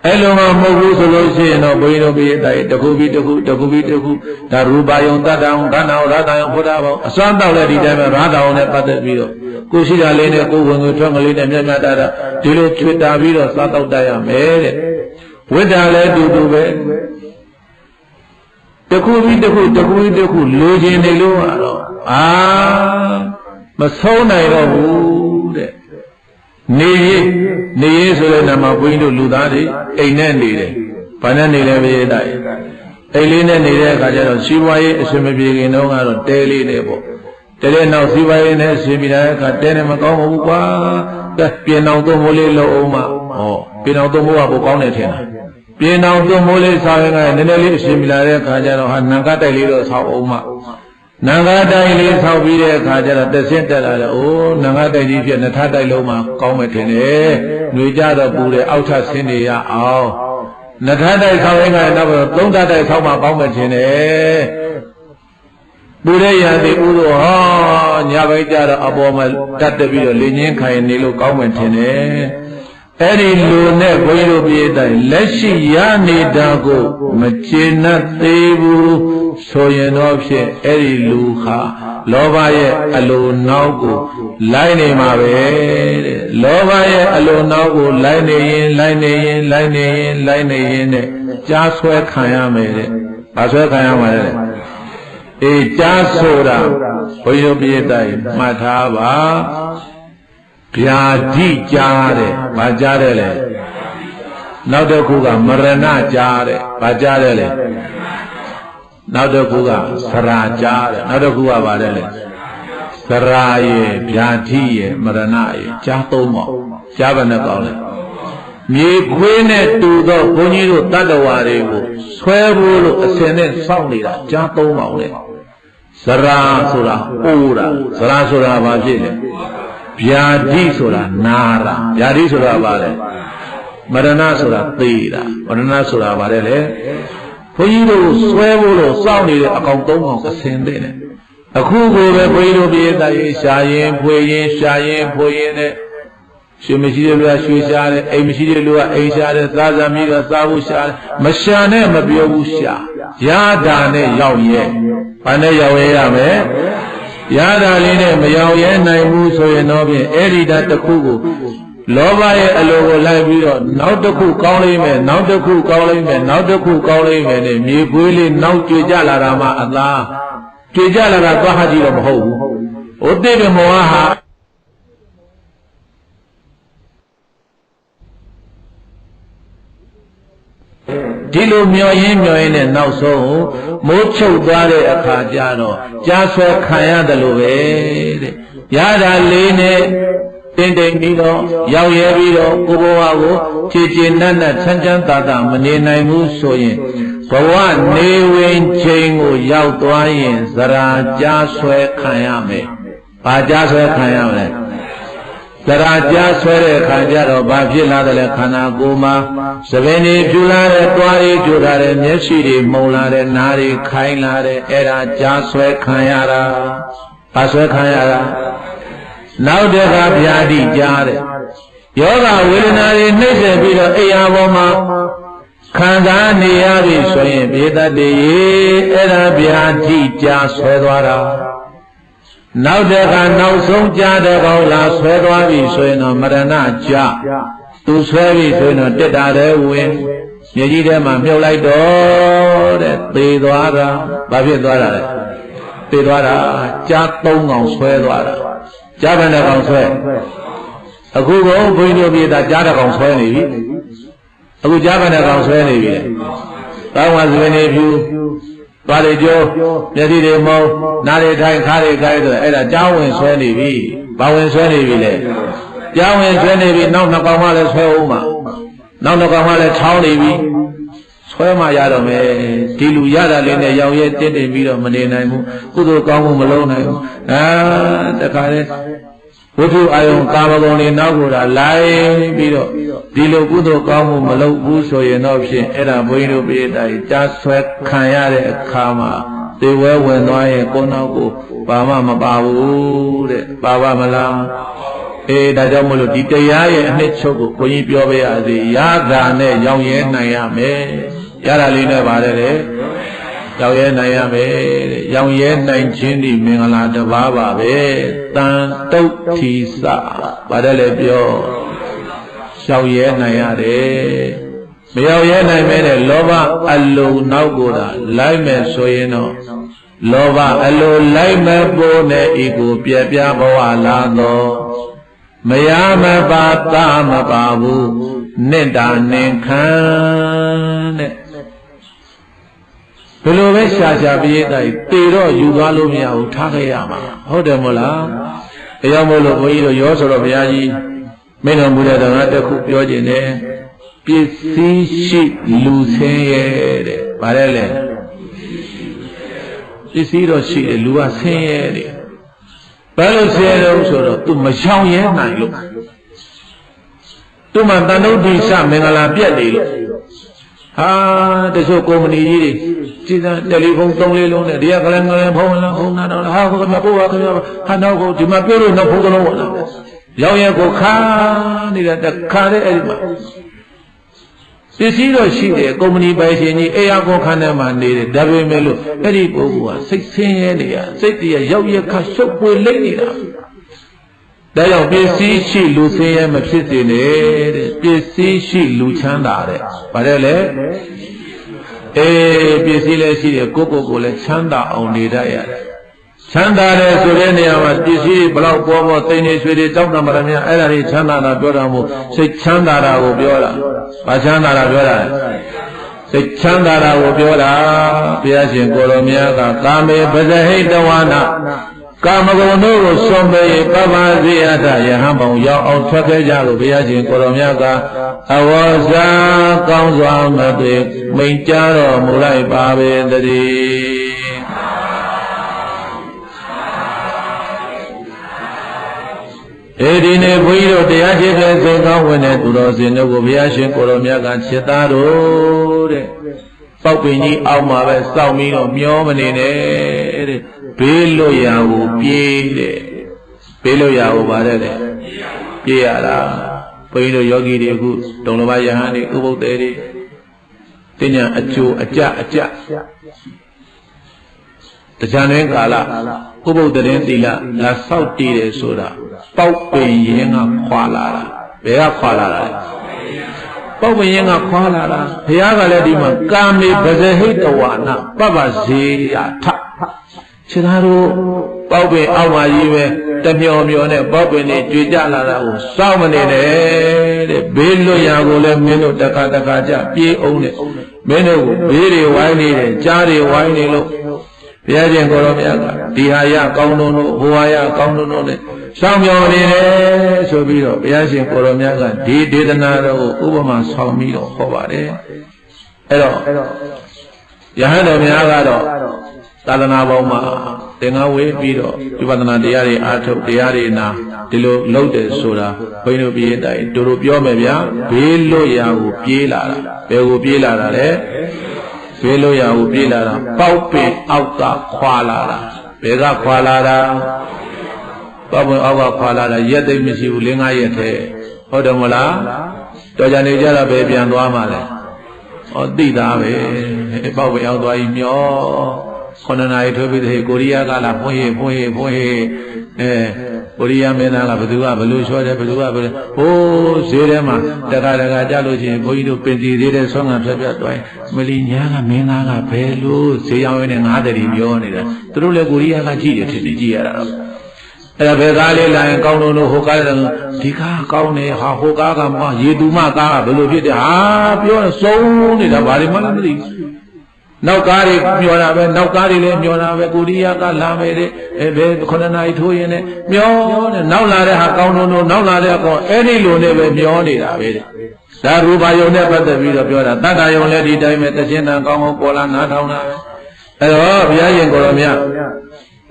အဲ့လိုမှမဟုတ်ဘူးဆိုလို့ရှိရင်တော့ဘုန်းကြီးတို့ပြည့်တဲ့တခုပြီးတခုတခုပြီးတခုဒါရူပါယုံတတ္တံခန္ဓာရတ္တယုံဘုရားဘောအစွမ်းတောက်တဲ့ဒီတိုင်းပဲရတ္တယုံနဲ့ပတ်သက်ပြီးတော့ကိုရှိတာလေးနဲ့ကိုဝင်ကိုထွက်ကလေးနဲ့မြတ်မြတ်တာဒီလိုချွတ်တာပြီးတော့စားတောက်တတ်ရမယ်တဲ့ဝိတ္တလည်းတူတူပဲတခုပြီးတခုတခုပြီးတခုလိုချင်နေလို့ကတော့မဆုံးနိုင်တော့ဘူးတဲ့နေရေးဆိုတဲ့နာမဘုန်းကြီးတို့လူသားတွေအိမ်နဲ့နေတယ်ဘာနဲ့နေလဲပြေးတာအိမ်လေးနဲ့နေတဲ့အခါကျတော့စီးပွားရေးအဆင်မပြေခင်တော့ကတော့တဲလေးနဲ့ပေါ့တဲတဲ့နောက်စီးပွားရေးနဲ့အဆင်ပြေတဲ့အခါတဲနဲ့မကောင်းဘူးကွာပြင်အောင်သုံးမိုးလေးလုံးအောင်မှပြင်အောင်သုံးမိုးကပိုကောင်းတယ်ထင်တာပြင်အောင်သုံးမိုးလေးဆောင်းရင်ကနည်းနည်းလေးအဆင်ပြေလာတဲ့အခါကျတော့ဟာနံကတိုက်လေးတော့ဆောင်းအောင်မှနံကားတိုက်လေးဆောက်ပြီးတဲ့အခါကျတော့တက်ဆင်းတက်လာတယ်။အိုးနံကားတိုက်ကြီးဖြစ်နှစ်ထပ်တိုက်လုံးမှာကောင်းမယ်ထင်တယ်။ຫນွေကြတော့ပူတယ်အောက်ထပ်ဆင်းနေရအောင်။နှစ်ထပ်တိုက်ဆောက်ရင်ကနောက်တော့သုံးထပ်တိုက်ဆောက်မှကောင်းမယ်ထင်တယ်။ပူတဲ့ရာသီဥတုဟောညဘက်ကျတော့အပေါ်မှာတက်တက်ပြီးတော့လေငင်းခိုင်နေလို့ကောင်းမယ်ထင်တယ်။အဲ့ဒီလူနဲ့ဘုန်းကြီးတို့ပြေးတိုင်းလက်ရှိရနေတာကိုမကျေနပ်သေးဘူးဆိုရင်တော့ဖြင့်အဲ့ဒီလူဟာလောဘရဲ့အလိုနောက်ကိုလိုက်နေမှာပဲတဲ့လောဘရဲ့အလိုနောက်ကိုလိုက်နေရင်နဲ့ကြားဆွဲခံရမယ်တဲ့ဘာဆွဲခံရမှာလဲအေးကြားဆိုတာဘုန်းကြီးတို့ပြေးတိုင်းမှတ်ထားပါဗျာတိကြားတယ်။ဘာကြားတယ်လဲ။နောက်တစ်ခုကမရဏကြားတယ်။ဘာကြားတယ်လဲ။နောက်တစ်ခုကသရာကြားတယ်။နောက်တစ်ခုကဘာလဲလဲ။သရာရဲ့ဗျာတိရဲ့မရဏရဲ့ကြားသုံးပါ။ကြားဘယ်နဲ့ကောင်းလဲ။မြေခွေးနဲ့တူသောဘုန်းကြီးတို့တတ္တဝါတွေကိုဆွဲဖို့လို့အစဉ်နဲ့စောင့်နေတာကြားသုံးပါဦးလေ။သရာဆိုတာအိုးတာသရာဆိုတာဘာဖြစ်လဲ။ဗျာတိဆိုတာနာတာဗျာတိဆိုတာဘာလဲမရဏဆိုတာသေတာမရဏဆိုတာဘာလဲလေဘုန်းကြီးတို့ဆွဲဖို့လို့စောင့်နေတဲ့အကောင်သုံးကောင်အစင်တဲ့နဲ့အခုကိုပဲဘုန်းကြီးတို့ပြေးတဲ့ရှာရင်ဖွေရင်ရှာရင်ဖွေရင်နဲ့ရွှေမရှိတဲ့လူကရွှေရှာတယ်အိမ်မရှိတဲ့လူကအိမ်ရှာတယ်စားစမ်းပြီးတော့စားဖို့ရှာတယ်မရှာနဲ့မပြောဘူးရှာရတာနဲ့ရောက်ရဲ့ဘာနဲ့ရောက်ရမယ်ရတာလေးနဲ့မရောက်ရဲနိုင်ဘူးဆိုရင်တော့ဖြင့်အဲ့ဒီဓာတ်တစ်ခုကိုလောဘရဲ့အလိုကိုလိုက်ပြီးတော့နောက်တစ်ခုကောင်းလိမ့်မယ်နောက်တစ်ခုကောင်းလိမ့်မယ်နောက်တစ်ခုကောင်းလိမ့်မယ်နဲ့မြေပွေးလေးနောက်ကြွကြလာတာမှအလားကြွကြလာတာသွားဟာကြည့်တော့မဟုတ်ဘူးဟိုတိပမောဟဟာဒီလိုမျောရင်းနဲ့နောက်ဆုံးမိုးချုပ်သွားတဲ့အခါကျတော့ကြားဆွဲခံရတယ်လို့ပဲတဲ့ရတာလေးနဲ့တင်ပြီးတော့ရောက်ရဲပြီးတော့ကိုဘဝကိုခြေခြေနတ်နတ်ချမ်းချမ်းသာသာမနေနိုင်ဘူးဆိုရင်ဘဝနေဝင်ချိန်ကိုရောက်သွားရင်ဇရာကြားဆွဲခံရမယ်။ဘာကြားဆွဲခံရမလဲ။ဇရာကြားဆွဲတဲ့အခါကျတော့ဘာဖြစ်လာတယ်လဲခန္ဓာကိုယ်မှာသပင်တွေပြူလာတဲ့တွားတွေကျိုးလာတဲ့မျက်စိတွေမှုံလာတဲ့နားတွေခိုင်းလာတဲ့အဲ့ဒါကြားဆွဲခံရတာ။ဘာဆွဲခံရတာ။နောက်တစ်ခါဗျာတိကြားတဲ့ယောဂဝေဒနာတွေနှိမ့်ဆက်ပြီးတော့အိယာပေါ်မှာခံစားနေရပြီဆိုရင်ဘေးတတ်တည်းအဲ့ဒါဗျာတိကြားဆွဲသွားတာနောက်တစ်ခါနောက်ဆုံးကြားတဲ့ကောင်လာဆွဲသွားပြီဆိုရင်တော့မရဏကြားသူဆွဲပြီဆိုရင်တော့တက်တာတဲ့ဝင်မြေကြီးထဲမှာမြုပ်လိုက်တော့တဲ့သေသွားတာဘာဖြစ်သွားတာလဲသေသွားတာကြား၃ကောင်ဆွဲသွားတာကြားဘယ်နှကောင်ဆွဲအခုကဘုန်းကြီးတို့ပြည်သားကြားတစ်ကောင်ဆွဲနေပြီအခုကြားဘယ်နှကောင်ဆွဲနေပြီလဲတောင်းဝဇဝေနေဖြူ သွားတယ်ပြောမျက်စိတွေမုံနားတွေထိုင်ခါးတွေခိုင်းဆိုအဲ့ဒါကြားဝင်ဆွဲနေပြီဘာဝင်ဆွဲနေပြီလဲကြားဝင်ဆွဲနေပြီနောက်နှစ်ကောင်မှလည်းဆွဲဦးမှာနောက်နှစ်ကောင်မှလည်းထောင်းနေပြီဆွဲမှရတော့မယ်ဒီလူရတာလေးနဲ့ရောင်ရဲတင်းတင်းပြီးတော့မနေနိုင်ဘူးကုသိုလ်ကောင်းမှုမလုံးနိုင်ဘူးတခါလေဝိသုအာယုံကာမဂုဏ်တွေနောက်ကိုလိုက်ပြီးတော့ဒီလိုကုသိုလ်ကောင်းမှုမလုပ်ဘူးဆိုရင်တော့ဖြင့်အဲ့ဒါဘုန်းကြီးတို့ပြည့်တိုင်းကြားဆွဲခံရတဲ့အခါမှာသေဝဲဝင်သွားရင်ကိုယ်နောက်ကိုဘာမှမပါဘူးတဲ့ပါပါမလားဒါကြောင့်မလို့ဒီတရားရဲ့အနှစ်ချုပ်ကိုဘုန်းကြီးပြောပေးရစေရတာနဲ့ရောင်ရဲနိုင်ရမယ်ရတာလေးနဲ့ပါတယ်လေရောင်ရဲနိုင်ရမယ်တဲ့ရောင်ရဲနိုင်ခြင်းဒီမင်္ဂလာတစ်ပါးပါပဲတန်တုတ်ထီစပါတယ်လေပြောရောင်ရဲနိုင်ရတယ်မရောင်ရဲနိုင်မဲ့တဲ့လောဘအလိုနောက်ကိုသာလိုက်မယ်ဆိုရင်တော့လောဘအလိုလိုက်မဲ့ပိုးနဲ့ဤကိုပြပြဘဝလာတော့မရမပါတာမပါဘူးနိတ္တာနင်ခံတဲ့ဘယ်လိုပဲရှာရှာပြည့်တိုင်းတေတော့ယူသွားလို့မရဘူးထားခဲ့ရမှာဟုတ်တယ်မို့လားအကြောင်းမို့လို့ဘုန်းကြီးတို့ရောဆိုတော့ဘုရားကြီးမင်းတော်မူတဲ့တော်တစ်ခုပြောခြင်းနဲ့ပစ္စည်းရှိလူဆင်းရဲတဲ့ဗါတယ်လေပစ္စည်းတော့ရှိတယ်လူကဆင်းရဲတယ်ဘယ်လိုဆင်းရဲလို့ဆိုတော့သူမရှောင်ရဲနိုင်လို့သူမှတန်တုဒ္ဓိစမင်္ဂလာပြက်နေလို့တချို့ကုမ္ပဏီကြီးတွေကြည်သာတယ်လီဖုန်း3 4လုံးနဲ့ဒီကကလည်းဖုန်းလာဖုန်းနာတော့ဟာခင်ဗျာပို့ပါခင်ဗျာဟာနောက်ကိုဒီမှာပြောလို့နောက်ဖုန်းလုံးပါလားရောင်ရဲကိုခါနေတဲ့တခါတဲ့အဲ့ဒီမှာပစ္စည်းတော့ရှိတယ်ကုမ္ပဏီပိုင်ရှင်ကြီးအေးအကောခန်းထဲမှာနေတယ်ဒါပေမဲ့လို့အဲ့ဒီပုဂ္ဂိုလ်ကစိတ်ဆင်းရဲနေရစိတ်တည်းရောက်ရခရှုပ်ပွေလိမ့်နေတာဒါကြောင့်ပစ္စည်းရှိလူဆင်းရဲမဖြစ်စေနဲ့တဲ့ပစ္စည်းရှိလူချမ်းသာတဲ့ဗါတယ်လေပစ္စည်းလည်းရှိတယ်ကိုလည်းချမ်းသာအောင်နေတတ်ရတယ်ချမ်းသာတယ်ဆိုတဲ့နေရာမှာပစ္စည်းဘလောက်ပေါ်သိနေရွှေတွေတောက်တာမရမြအဲ့ဒါတွေချမ်းသာတာပြောတာမို့စိတ်ချမ်းသာတာကိုပြောတာဘာချမ်းသာတာပြောတာစိတ်ချမ်းသာတာကိုပြောတာဘုရားရှင်ကိုရောမြတ်ကကာမေပဇဟိတဝနာကာမဂုဏ်တို့ကိုစွန့်ပေးပပဇိယတယဟန်ပေါင်းရောက်အောင်ထွက်ခဲ့ကြလို့ဘုရားရှင်ကိုရောမြတ်ကအဝေါဇာကောင်းစွာမသွေမိန့်ကြားတော်မူလိုက်ပါပေတည်းဒီနေ့ဘုန်းကြီးတို့တရားရှိတဲ့စိတ်ကောင်းဝင်တဲ့သူတော်စင်တို့ကိုဘုရားရှင်ကိုရောမြတ်ကချစ်သားတို့တဲ့ပေါက်ပင်ကြီးအောက်မှာပဲစောင့်ပြီးတော့မျောမနေနဲ့တဲ့ဘေးလွတ်ရာကိုပြေးတဲ့ဘေးလွတ်ရာကိုပါတယ်တဲ့ပြေးရတာဘုန်းကြီးတို့ယောဂီတွေအခုတုံလဘယဟန်တွေဥပုသ္တေတွေတင်ညာအကျိုးအကြတရားတွင်ကာလဥပုသ္တရင်သီလလာဆောက်တည်တယ်ဆိုတာပေါက်ပင်ရင်ကခွာလာတာဘယ်ကခွာလာတာလဲပေါက်ပင်ရင်ကခွာလာတာဘုရားကလည်းဒီမှာကာမေပဇဟိတဝါနာပပဇေယထခြေသားတို့ပေါက်ပင်အောက်မှာကြီးပဲတမျောမျောနဲ့ပေါက်ပင်တွေကြွေကြလာတာကိုစောင့်မနေနဲ့တဲ့ဘေးလွတ်ရာကိုလည်းမင်းတို့တခါကြပြေးအောင်နဲ့မင်းတို့ကိုဘေးတွေဝိုင်းနေတယ်ကြားတွေဝိုင်းနေလို့ဘုရားရှင်ကိုရောမြတ်ကဒီဟာရကောင်းတို့ဟိုဟာရကောင်းတို့နဲ့စောင့်မျှော်နေတယ်ဆိုပြီးတော့ဘုရားရှင်ကိုရောမြတ်ကဒီဒေသနာတော်ကိုဥပမာဆောင်ပြီးတော့ဟောပါတယ်အဲ့တော့ယဟန်တော်များကတော့သာသနာပေါင်းမှာသင်္ကန်းဝေးပြီးတော့ဝိပဿနာတရားတွေအားထုတ်တရားတွေနာဒီလိုလုပ်တယ်ဆိုတာဘုန်းကြီးတို့ပြည်တိုင်းတို့ပြောမယ်ဗျာဘေးလွတ်ရာကိုပြေးလာတာဘယ်ကိုပြေးလာတာလဲဘေးလွတ်ရာကိုပြေးလာတာပေါက်ပင်အောက်ကခွာလာတာဘယ်ကခွာလာတာပေါက်ပင်အောက်ကခွာလာတာရက်သိမ့်မရှိဘူး၄-၅ရက်ထဲဟုတ်တယ်မလားတော်ကြနေကြတာပဲပြန်သွားမှလဲဩသိတာပဲပေါက်ပင်အောက်သွားပြီးမျော9 နာရီထိုးပြီးတဲ့ကိုရီးယားကလာဖွင့်ဟေးကိုရီးယားမင်းသားကဘယ်သူကဘယ်လိုချောတယ်ဘယ်သူကဘယ်ဟိုးဈေးထဲမှာတခါကြလို့ချင်းဘုန်းကြီးတို့ပင်စီသေးတဲ့ဆောင်းကဖြတ်သွားရင်မလီညာကမင်းသားကဘယ်လိုဈေးရောင်းရင်းနဲ့90တီပြောနေတာသူတို့လည်းကိုရီးယားကကြည့်တယ်ထင်တယ်ကြည့်ရတာတော့အဲ့ဒါဘယ်ကားလေးလာရင်ကောင်းလို့ဟိုကားလည်းဒီကားကောင်းနေဟာဟိုကားကမှရေတူမကားကဘယ်လိုဖြစ်တယ်ဟာပြောစုံနေတာဘာတွေမှလည်းမသိဘူး နောက်ကားတွေမျောတာပဲနောက်ကားတွေလည်းမျောတာပဲကိုရီးယားကလာမယ်တဲ့ဘယ်9နာရီထိုးရင်လည်းမျောတဲ့နောက်လာတဲ့ဟာကောင်းတော့နောက်လာတဲ့ကောင်အဲ့ဒီလိုနဲ့ပဲမျောနေတာပဲတဲ့ဒါရူပါယုံနဲ့ပတ်သက်ပြီးတော့ပြောတာတတ္တယုံလည်းဒီတိုင်းပဲတခြင်းတန်ကောင်းကောင်းပေါ်လာနားထောင်တာပဲအဲ့တော့ဘုရားရှင်ကိုရောမြတ်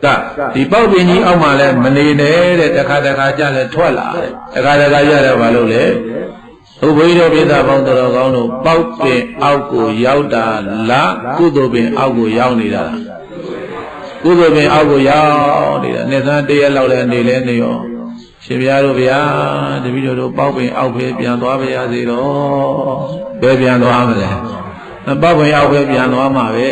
ကဒီပေါက်ပင်ကြီးအောက်မှာလည်းမနေနဲ့တဲ့တစ်ခါကြလဲထွက်လာတယ်တစ်ခါရတယ်ဘာလို့လဲဘုဘိတော်ပိသပေါင်းတော်ကောင်းတို့ပေါက်ပင်အောက်ကိုရောက်တာလားကုသိုလ်ပင်အောက်ကိုရောက်နေတာလားကုသိုလ်ပင်အောက်ကိုရောက်နေတာနှစ်သားတရက်လောက်လည်းနေလဲနေရောရှင်ဘုရားတို့ဗျာတပည့်တော်တို့ပေါက်ပင်အောက်ပဲပြန်သွားပါရစေတော့ဘယ်ပြန်သွားမလဲပေါက်ပင်အောက်ပဲပြန်သွားမှာပဲ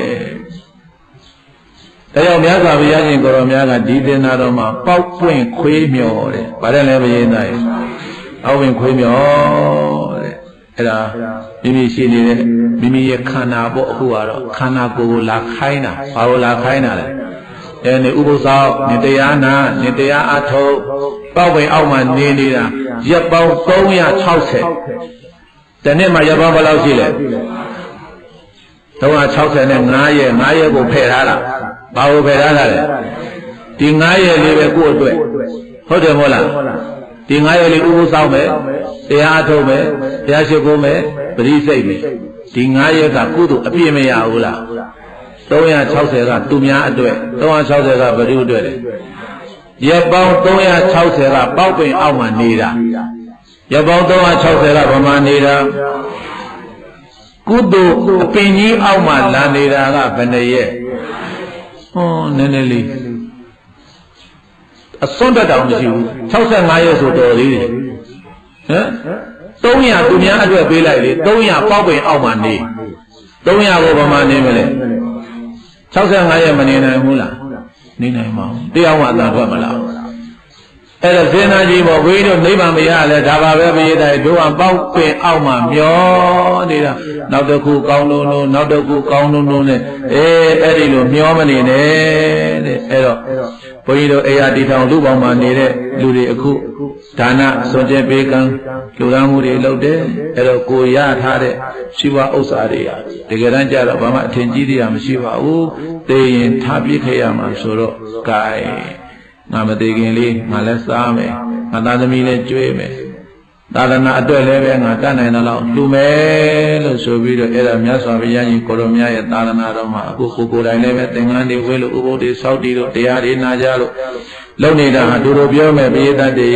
ဒါကြောင့်မြတ်စွာဘုရားရှင်ကိုရောများကဒီသင်္နာတော်မှာပေါက်ပွင့်ခွေးမြော်တဲ့ဗါတယ်လည်းမရင်သားရဲ့အောက်ဝင်ခွေးမြော်တဲ့အဲ့ဒါမိမိရှိနေတဲ့မိမိရဲ့ခန္ဓာပေါ့အခုကတော့ခန္ဓာကိုယ်ကိုလာခိုင်းတာဘာလို့လာခိုင်းတာလဲအဲ့နေဥပုသ္စောနေတရားနာနေတရားအထုတ်ပေါက်ဝင်အောက်မှာနေနေတာရက်ပေါင်း360တနေ့မှာရက်ပေါင်းဘယ်လောက်ရှိလဲ360နဲ့9ရက်ကိုဖယ်ထားတာဘာကိုဖယ်ထားတာလဲဒီ9ရက်လေးပဲကိုယ့်အတွက်ဟုတ်တယ်မဟုတ်လားဒီ9ရက်လေးဥပုသ်ဆောင်မယ်တရားအထုတ်မယ်ဘုရားရှိခိုးမယ်ပရိစိတ်မယ်ဒီ9ရက်ကကုသိုလ်အပြည့်မရဘူးလား360ကသူများအတွက်360ကဘယ်သူအတွက်လဲရက်ပေါင်း360ကပေါက်ပင်အောက်မှာနေတာရက်ပေါင်း360ကဗမာနေတာကုသိုလ်အပင်ကြီးအောက်မှာလာနေတာကဘယ်နှရက်နည်းနည်းလေးအစွန်းတက်တောင်မရှိဘူး65ရက်ဆိုတော်သေးတယ်ဟမ်300သူများအတွက်ပေးလိုက်လေ300ပေါက်ပင်အောက်မှာနေ300ကိုဘာမှနေမလဲ65ရက်မနေနိုင်ဘူးလားနေနိုင်မှာတရားမှအသာထွက်မလားအဲ့ဒါစဉ်းစားကြည့်ပေါ့ဘုရားတို့နိဗ္ဗာန်မရလဲဒါပါပဲဘုရားတိုင်တို့ကပေါက်ပင်အောက်မှာမျောနေတာနောက်တစ်ခုကောင်းလို့နောက်တစ်ခုကောင်းလို့နဲ့အဲ့ဒီလိုမျောမနေနဲ့တဲ့အဲ့တော့ဘုန်းကြီးတို့အေယာတီထောင်လူပေါင်းမှာနေတဲ့လူတွေအခုဒါနစွန့်ကြဲပေးကံလူရမ်းမှုတွေလုပ်တယ်အဲ့တော့ကိုရထားတဲ့ရှိဝဥစ္စာတွေကတကယ်တမ်းကျတော့ဘာမှအထင်ကြီးတရားမရှိပါဘူးသိရင်ထားပြစ်ခဲ့ရမှာဆိုတော့ gain ငါမသေးခင်လေးငါလည်းစားမယ်ငါသားသမီးလည်းကျွေးမယ်သာသနာအတွက်လည်းပဲငါတတ်နိုင်တဲ့လောက်လှူမယ်လို့ဆိုပြီးတော့အဲ့ဒါမြတ်စွာဘုရားကြီးကိုရောမြတ်ရဲ့သာသနာတော်မှာအခုကိုယ်တိုင်လည်းပဲသင်္ကန်းတွေဝဲလို့ဥပုသ်တွေစောက်တည်လို့တရားတွေနာကြလို့လုပ်နေတာဟာတို့တို့ပြောမယ်ပိဋကတ်တွေ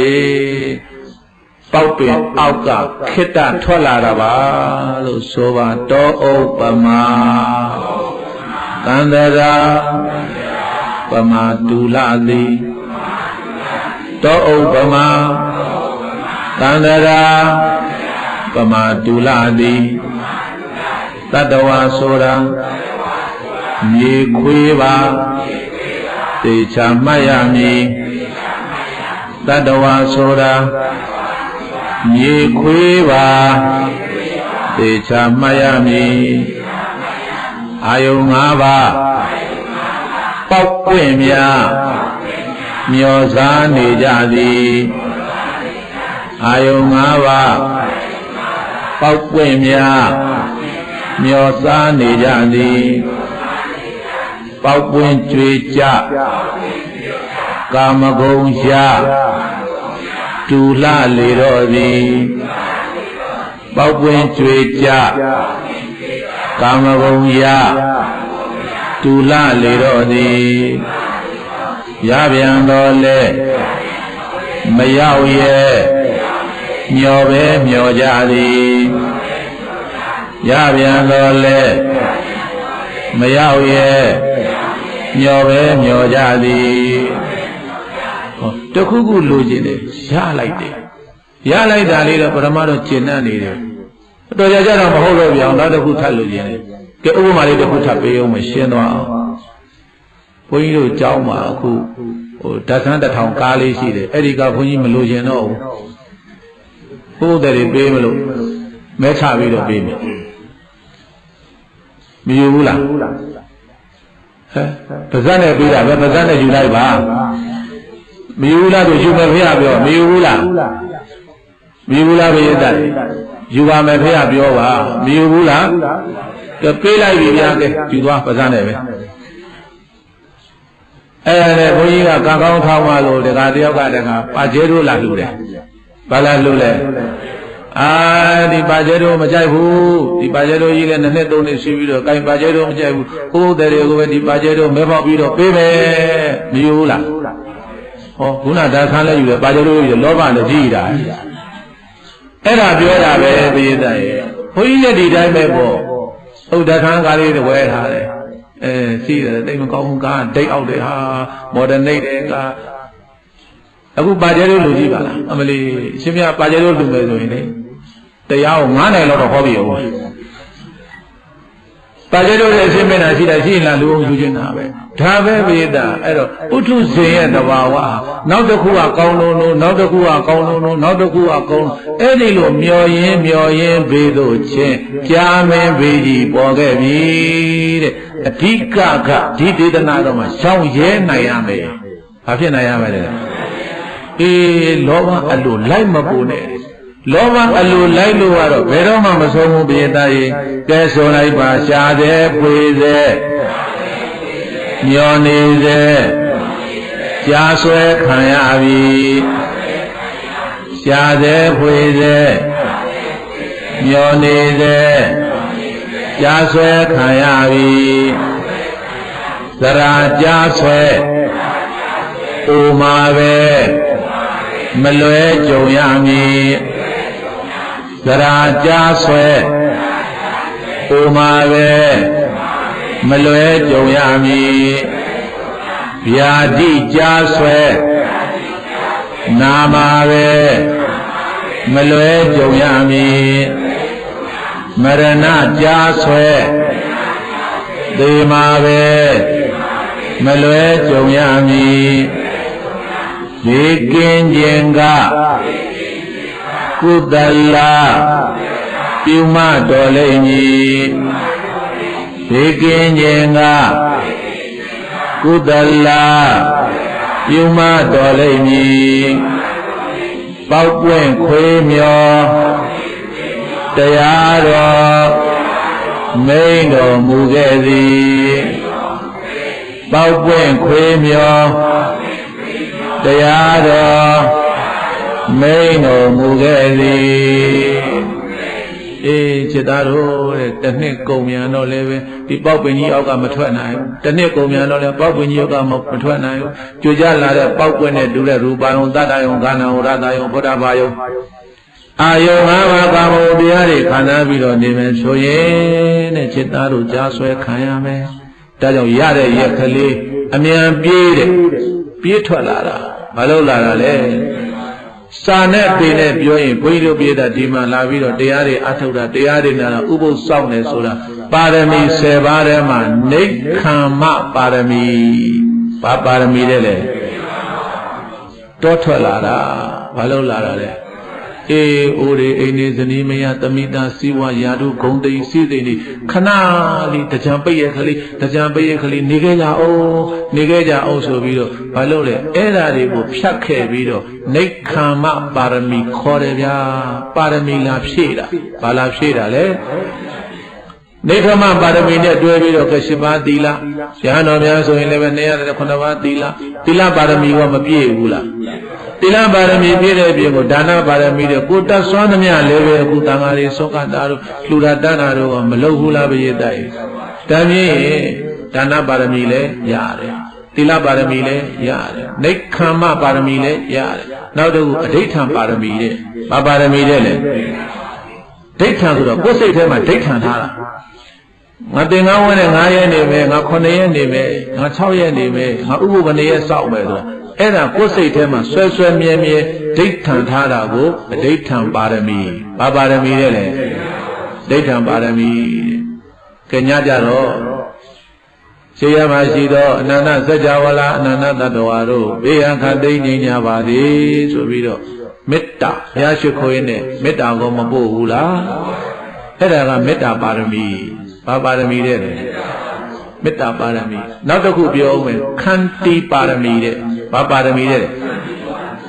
ပေါက်ပင်အောက်ကခိတ္တထွက်လာတာပါလို့ဆိုပါတောဥပမာသန္တရာပမာတူလာသည်တောဥပမာသန္တရာပမာတူလာသည်တတ္တဝါဆိုတာမြေခွေးပါသေချာမှတ်ရမည်တတ္တဝါဆိုတာမြေခွေးပါသေချာမှတ်ရမည်အာယုံ၅ပါးပေါက်ပွင့်များမျောစားနေကြသည်အာယုံ၅ပါးပေါက်ပွင့်များမျောစားနေကြသည်ပေါက်ပွင့်ကြွေကြကာမဂုဏ်ရတူလှလေတော့သည်ပေါက်ပွင့်ကြွေကြကာမဂုဏ်ရတူလှလေတော့သည်ရပြန်တော်လဲမရောက်ရဲ့မျောပဲမျောကြသည်ရပြန်တော်လဲမရောက်ရဲ့မျောပဲမျောကြသည်တခုခုလိုချင်တယ်ရလိုက်တယ်ရလိုက်တာလေးတော့ပရမတော့ကျင့်တတ်နေတယ်တော်ကြကြတော့မဟုတ်တော့ပြောင်းနောက်တစ်ခုထပ်လိုချင်တယ်ကဲဥပမာလေးတစ်ခုထပ်ပေးအောင်မရှင်းသွားအောင်ဘုန်းကြီးတို့ကျောင်းမှာအခုဓာတ်ဆန်းတစ်ထောင်ကားလေးရှိတယ်အဲ့ဒီကဘုန်းကြီးမလိုချင်တော့ဘူးဘုရားတွေပေးမလို့မဲချပြီးတော့ပေးမယ်မယူဘူးလားဟဲ့ပါဇက်နဲ့ပေးတာပဲပါဇက်နဲ့ယူလိုက်ပါမယူလားဆိုယူမယ်ဖေရပြောမယူဘူးလားမယူဘူးလားဘယ်ရတဲ့ယူပါမယ်ဖေရပြောပါမယူဘူးလားဟ ပေးလိုက်ပြီဗျာကဲယူသွားပါးစပ်နဲ့ပဲအဲ့ဒါဘုန်းကြီးကကံကောင်းထောင်းပါလို့တခါတယောက်ကတခါပါကျဲတို့လာလှူတယ်ဘာလာလှူလဲဒီပါကျဲတို့မကြိုက်ဘူးဒီပါကျဲတို့ကြီးလည်းနှစ်နှစ်သုံးနှစ်ရှိပြီးတော့ကိုင်ပါကျဲတို့မကြိုက်ဘူးဘုရားတွေကိုပဲဒီပါကျဲတို့မဲပေါက်ပြီးတော့ပေးမယ်မယူဘူးလားဟောခုနဒါဆန်းလည်းယူတယ်ပါကျဲတို့ယူလောဘနဲ့ကြည့်တာအဲ့ဒါပြောတာပဲပိဋကရဲ့ဘုန်းကြီးလည်းဒီတိုင်းပဲပေါ့ဟုတ်ဒါဆန်းကားလေးတွေဝဲထားတယ်ရှိတယ်တိတ်မကောင်းဘူးကားဒိတ်အောက်တယ်ဟာမော်ဒန်နိတ်တယ်ကားအခုပါကျဲတို့လူကြည့်ပါလားအမလီရှင်မြပါကျဲတို့လူမယ်ဆိုရင်လေတရားကို9နိုင်လောက်တော့ဟောပြီဟုတ်ပါကျဲတို့ရဲ့အရှင်းမျက်နှာရှိတာရှိရင်လားလူအောင်ယူခြင်းတာပဲဒါပဲပိဋကအဲ့တော့ဥထုဇဉ်ရဲ့တဘာဝနောက်တစ်ခုကကောင်းလုံးလုံးနောက်တစ်ခုကကောင်းလုံးလုံးနောက်တစ်ခုကကောင်းအဲ့ဒီလိုမျော်ရင်းဘေးသို့ချင်းကြားမင်းဘေးကြီးပေါ်ခဲ့ပြီတဲ့အဓိကကဒီဒေသနာတော်မှာရှောင်ရဲနိုင်ရမယ်ဘာဖြစ်နိုင်ရမလဲလောဘအလိုလိုက်မပူနဲ့လောဘအလိုလိုက်လို့ကတော့ဘယ်တော့မှမဆုံးဘူးပိဋကရေကဲဆိုလိုက်ပါရှားတယ်ဖွေတယ်မျောနေတယ်ကြားဆွဲခံရပြီရှားတယ်ဖွေတယ်မျောနေတယ်ကြားဆွဲခံရပြီသရာကြားဆွဲအိုမှာပဲမလွဲကြုံရမည်သရာကြားဆွဲအိုမှာပဲမလွဲကြုံရမည်ဗျာတိကြားဆွဲနာမှာပဲမလွဲကြုံရမည်မရဏကြားဆွဲသေမှာပဲမလွဲကြုံရမည်ဒီကင်းခြင်းကကုသလပြုမတော်လိမ့်မည်ဒီကင်းခြင်းကကုသလပြုမတော်လိမ့်မည်ပေါက်ပွင့်ခွေးမျောတရားတော်မိန်တော်မူခဲ့သည်ပေါက်ပွင့်ခွေးမျောတရားတော်မိန်တော်မူခဲ့သည်จิตသားတို့တဲ့တစ်နှစ်ကုန်မြန်တော့လည်းပဲဒီပေါက်ပင်ကြီးအောက်ကမထွက်နိုင်ဘူးတစ်နှစ်ကုန်မြန်တော့လည်းပေါက်ပင်ကြီးအောက်ကမထွက်နိုင်ဘူးကြွကြလာတဲ့ပေါက်ပွင့်နဲ့တူတဲ့ရူပါယုံတတ္တယုံခန္ဓာယုံရတ္တယုံဘုဒ္ဓဘာယုံအာယုံ၅ပါးကာမဂုဏ်တရားတွေခံစားပြီးတော့နေမယ်ဆိုရင်တဲ့จิตသားတို့ကြားဆွဲခံရမယ်ဒါကြောင့်ရတဲ့ရက်ကလေးအမြန်ပြေးတဲ့ပြေးထွက်လာတာမလုပ်လာတာလေစာနဲ့ပေနဲ့ပြောရင်ဘုန်းကြီးတို့ပြေးတာဒီမှာလာပြီးတော့တရားတွေအထုတ်တာတရားတွေနာဥပုသ်စောင့်နေဆိုတာပါရမီ10ပါးထဲမှာနိက္ခမ္မပါရမီဘာပါရမီလဲလေတောထွက်လာတာဘာလုပ်လာတာလဲအိုးတွေအိမ်နေဇနီးမယားသမိသားစီဝါယာတုဂုံတိစီစိနေခဏလေးတကြံပိတ်ရခလေးတကြံပိတ်ရခလေးနေခဲ့ကြအောင်ဆိုပြီးတော့ဘာလို့လဲအဲ့ဓာတွေကိုဖြတ်ခဲ့ပြီးတော့နိက္ခမ္မပါရမီခေါ်တယ်ဗျာပါရမီလာဖြည့်တာဘာလာဖြည့်တာလဲနိက္ခမပါရမီနဲ့တွဲပြီးတော့8ပါးသီလရဟန်းတော်များဆိုရင်လည်းပဲ209ပါးသီလပါရမီကမပြည့်ဘူးလားသီလပါရမီပြည့်တဲ့ပြင်ကိုဒါနပါရမီတွေကိုတတ်စွမ်းသမျှလည်းပဲအခုတန်ဃာတွေသောကတာတို့လှူတာတန်းတာတို့ကမလုပ်ဘူးလားပရိသတ်ဒါဖြင့်ဒါနပါရမီလည်းရတယ်သီလပါရမီလည်းရတယ်နိက္ခမ္မပါရမီလည်းရတယ်နောက်တစ်ခုအဋိဋ္ဌံပါရမီတဲ့ဘာပါရမီတဲ့လဲဒိဋ္ဌံဆိုတော့ကိုယ်စိတ်ထဲမှာဒိဋ္ဌံထားတာငါတင်ငါဝဲနဲ့9ရက်နေမယ်ငါ9ရက်နေမယ်ငါ6ရက်နေမယ်ငါဥပုပ်ကနေရက်စောင့်မယ်ဆိုတာအဲ့ဒါကိုယ်စိတ်ထဲမှာဆွဲမြဲဒိဋ္ဌံထားတာကိုအဋိဋ္ဌံပါရမီဘာပါရမီလဲဒိဋ္ဌံပါရမီကညကြတော့ရှိရမှာရှိသောအနန္တစัจ java လာအနန္တတ္တဝါတို့ဘေးရန်ခတ်သိမ့်ငြိမ်းကြပါသည်ဆိုပြီးတော့မေတ္တာဘုရားရှိခိုးရင်းနဲ့မေတ္တာကိုမပို့ဘူးလားအဲ့ဒါကမေတ္တာပါရမီဘာပါရမီတဲ့မေတ္တာပါရမီနောက်တစ်ခုပြောအောင်မယ်ခန္တီပါရမီတဲ့ဘာပါရမီတဲ့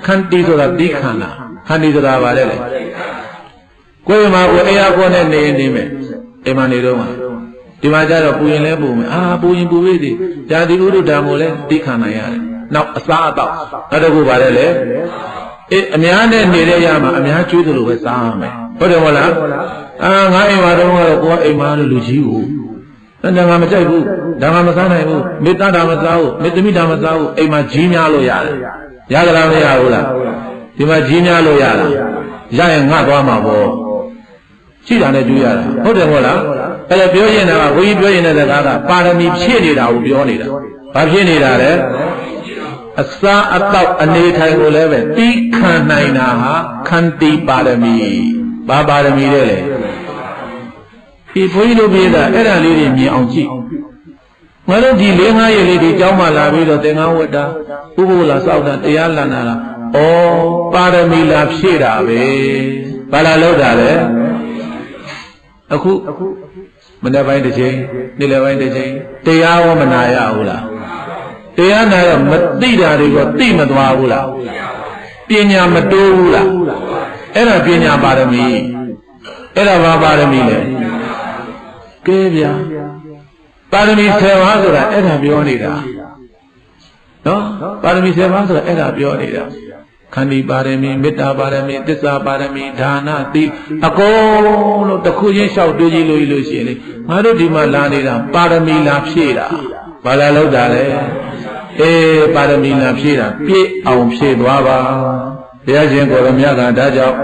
ခန္တီဆိုတာသီခန္ဓာခန္တီဆိုတာဘာလဲကိုယ်မှာကိုယ်အေးအားကိုနဲ့နေမယ်အိမ်မှာနေတော့ ဒီမှာကျတော့ပူရင်လည်းပူမယ်ပူရင်ပူပြီဓာတိဥဒ္ဒဓမ္မိုလည်းသိခံနိုင်ရတယ်နောက်အစားအသောက်နောက်တစ်ခုပါတယ်လေအများနဲ့နေတဲ့ရမှာအများကျွေးသလိုပဲစားရမယ်ဟုတ်တယ်မဟုတ်လားငါအိမ်မှာတော့ကိုကအိမ်မှာလူကြီးကိုဒါငါမကြိုက်ဘူးဒါငါမစားနိုင်ဘူးမေတ္တာဓမ္မစားဘူးမေတ္တမိဓမ္မစားဘူးအိမ်မှာကြီးများလို့ရတယ်ရကြလားမရဘူးလားဒီမှာကြီးများလို့ရလားရရင်ငါသွားမှာပေါ့ရှိတာနဲ့ကျွေးရတာဟုတ်တယ်မဟုတ်လားအဲ့ဒါပြောရင်ကဘုန်းကြီးပြောရင်တဲ့စကားကပါရမီဖြည့်နေတာကိုပြောနေတာဘာဖြစ်နေတာလဲအစာအသောက်အနေထိုင်ကိုလည်းပဲတီးခံနိုင်တာဟာခန္တီပါရမီဘာပါရမီလဲလေဒီဘုန်းကြီးတို့ပြေးတာအဲ့ဒါလေးတွေမြင်အောင်ကြည့်ငါတို့ဒီ၄-၅ရက်လေးဒီเจ้าမှလာပြီးတော့သင်္ကန်းဝတ်တာဥပုသ်လာစောက်တာတရားလည်နာတာဩပါရမီလာဖြည့်တာပဲဘာလာလောက်တာလဲအခုမနေ့ပိုင်းတစ်ချိန်နေ့လယ်ပိုင်းတစ်ချိန်တရားဝမနာရဘူးလားတရားနာတော့မသိတာတွေကိုသိမသွားဘူးလားပညာမတိုးဘူးလားအဲ့ဒါပညာပါရမီအဲ့ဒါဘာပါရမီလဲကဲဗျာပါရမီ10ပါးဆိုတာအဲ့ဒါပြောနေတာနော်ပါရမီ10ပါးဆိုတာအဲ့ဒါပြောနေတာခန္တီပါရမီမေတ္တာပါရမီသစ္စာပါရမီဒါနသီအကုန်လုံးတစ်ခုချင်းလျှောက်တွေးကြည့်လို့ရှိရင်လေငါတို့ဒီမှာလာနေတာပါရမီလာဖြည့်တာဘာလာလောက်တာလဲပါရမီလာဖြည့်တာပြည့်အောင်ဖြည့်သွားပါဘုရားရှင်ကိုရမြတ်ကဒါကြောင့်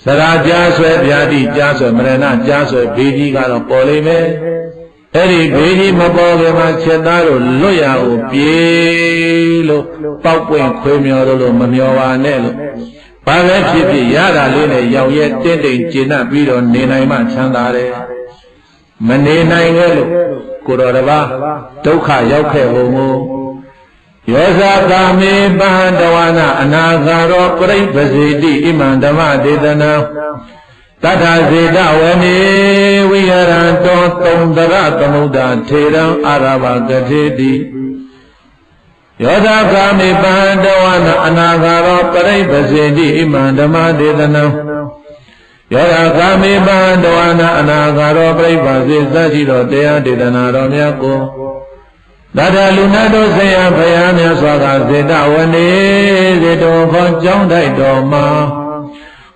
စရာကြားဆွဲဗျာတိကြားဆွဲမရဏကြားဆွဲဘေးကြီးကတော့ပေါ်လိမ့်မယ်အဲ့ဒီဘေးကြီးမပေါ်ခင်မှာချက်သားတို့လွတ်ရကိုပြေးလို့ပေါက်ပွင့်ခွေးမျောလို့မမျောပါနဲ့လို့ဘာပဲဖြစ်ဖြစ်ရတာလေးနဲ့ရောက်ရဲတင့်တိမ်ကျေနပ်ပြီးတော့နေနိုင်မှချမ်းသာတယ်မနေနိုင်ခဲ့လို့ကိုတော်တပါးဒုက္ခရောက်ခဲ့ပုံကိုယောဇာကာမေပဟန္တဝနာအနာဂါရောပရိပ္ပဇေတိဣမံဓမ္မဒေသနာတထာဇေတဝနေဝိဟရံတောသုံးတရသမုဒ္ဒထေရံအာရဘကတိတိယောဇာကာမေပဟန္တဝနာအနာဂါရောပရိပ္ပဇေတိဣမံဓမ္မဒေသနာယောဇာကာမေပဟန္တဝနာအနာဂါရောပရိပ္ပဇေသတိတော်တရားဒေသနာတော်မြတ်ကိုဒါထလူနာတို့ဆရာဘုရားမြတ်စွာကစေတဝနေစေတော်ခေါ်ကြောင်းတိုက်တော်မှာ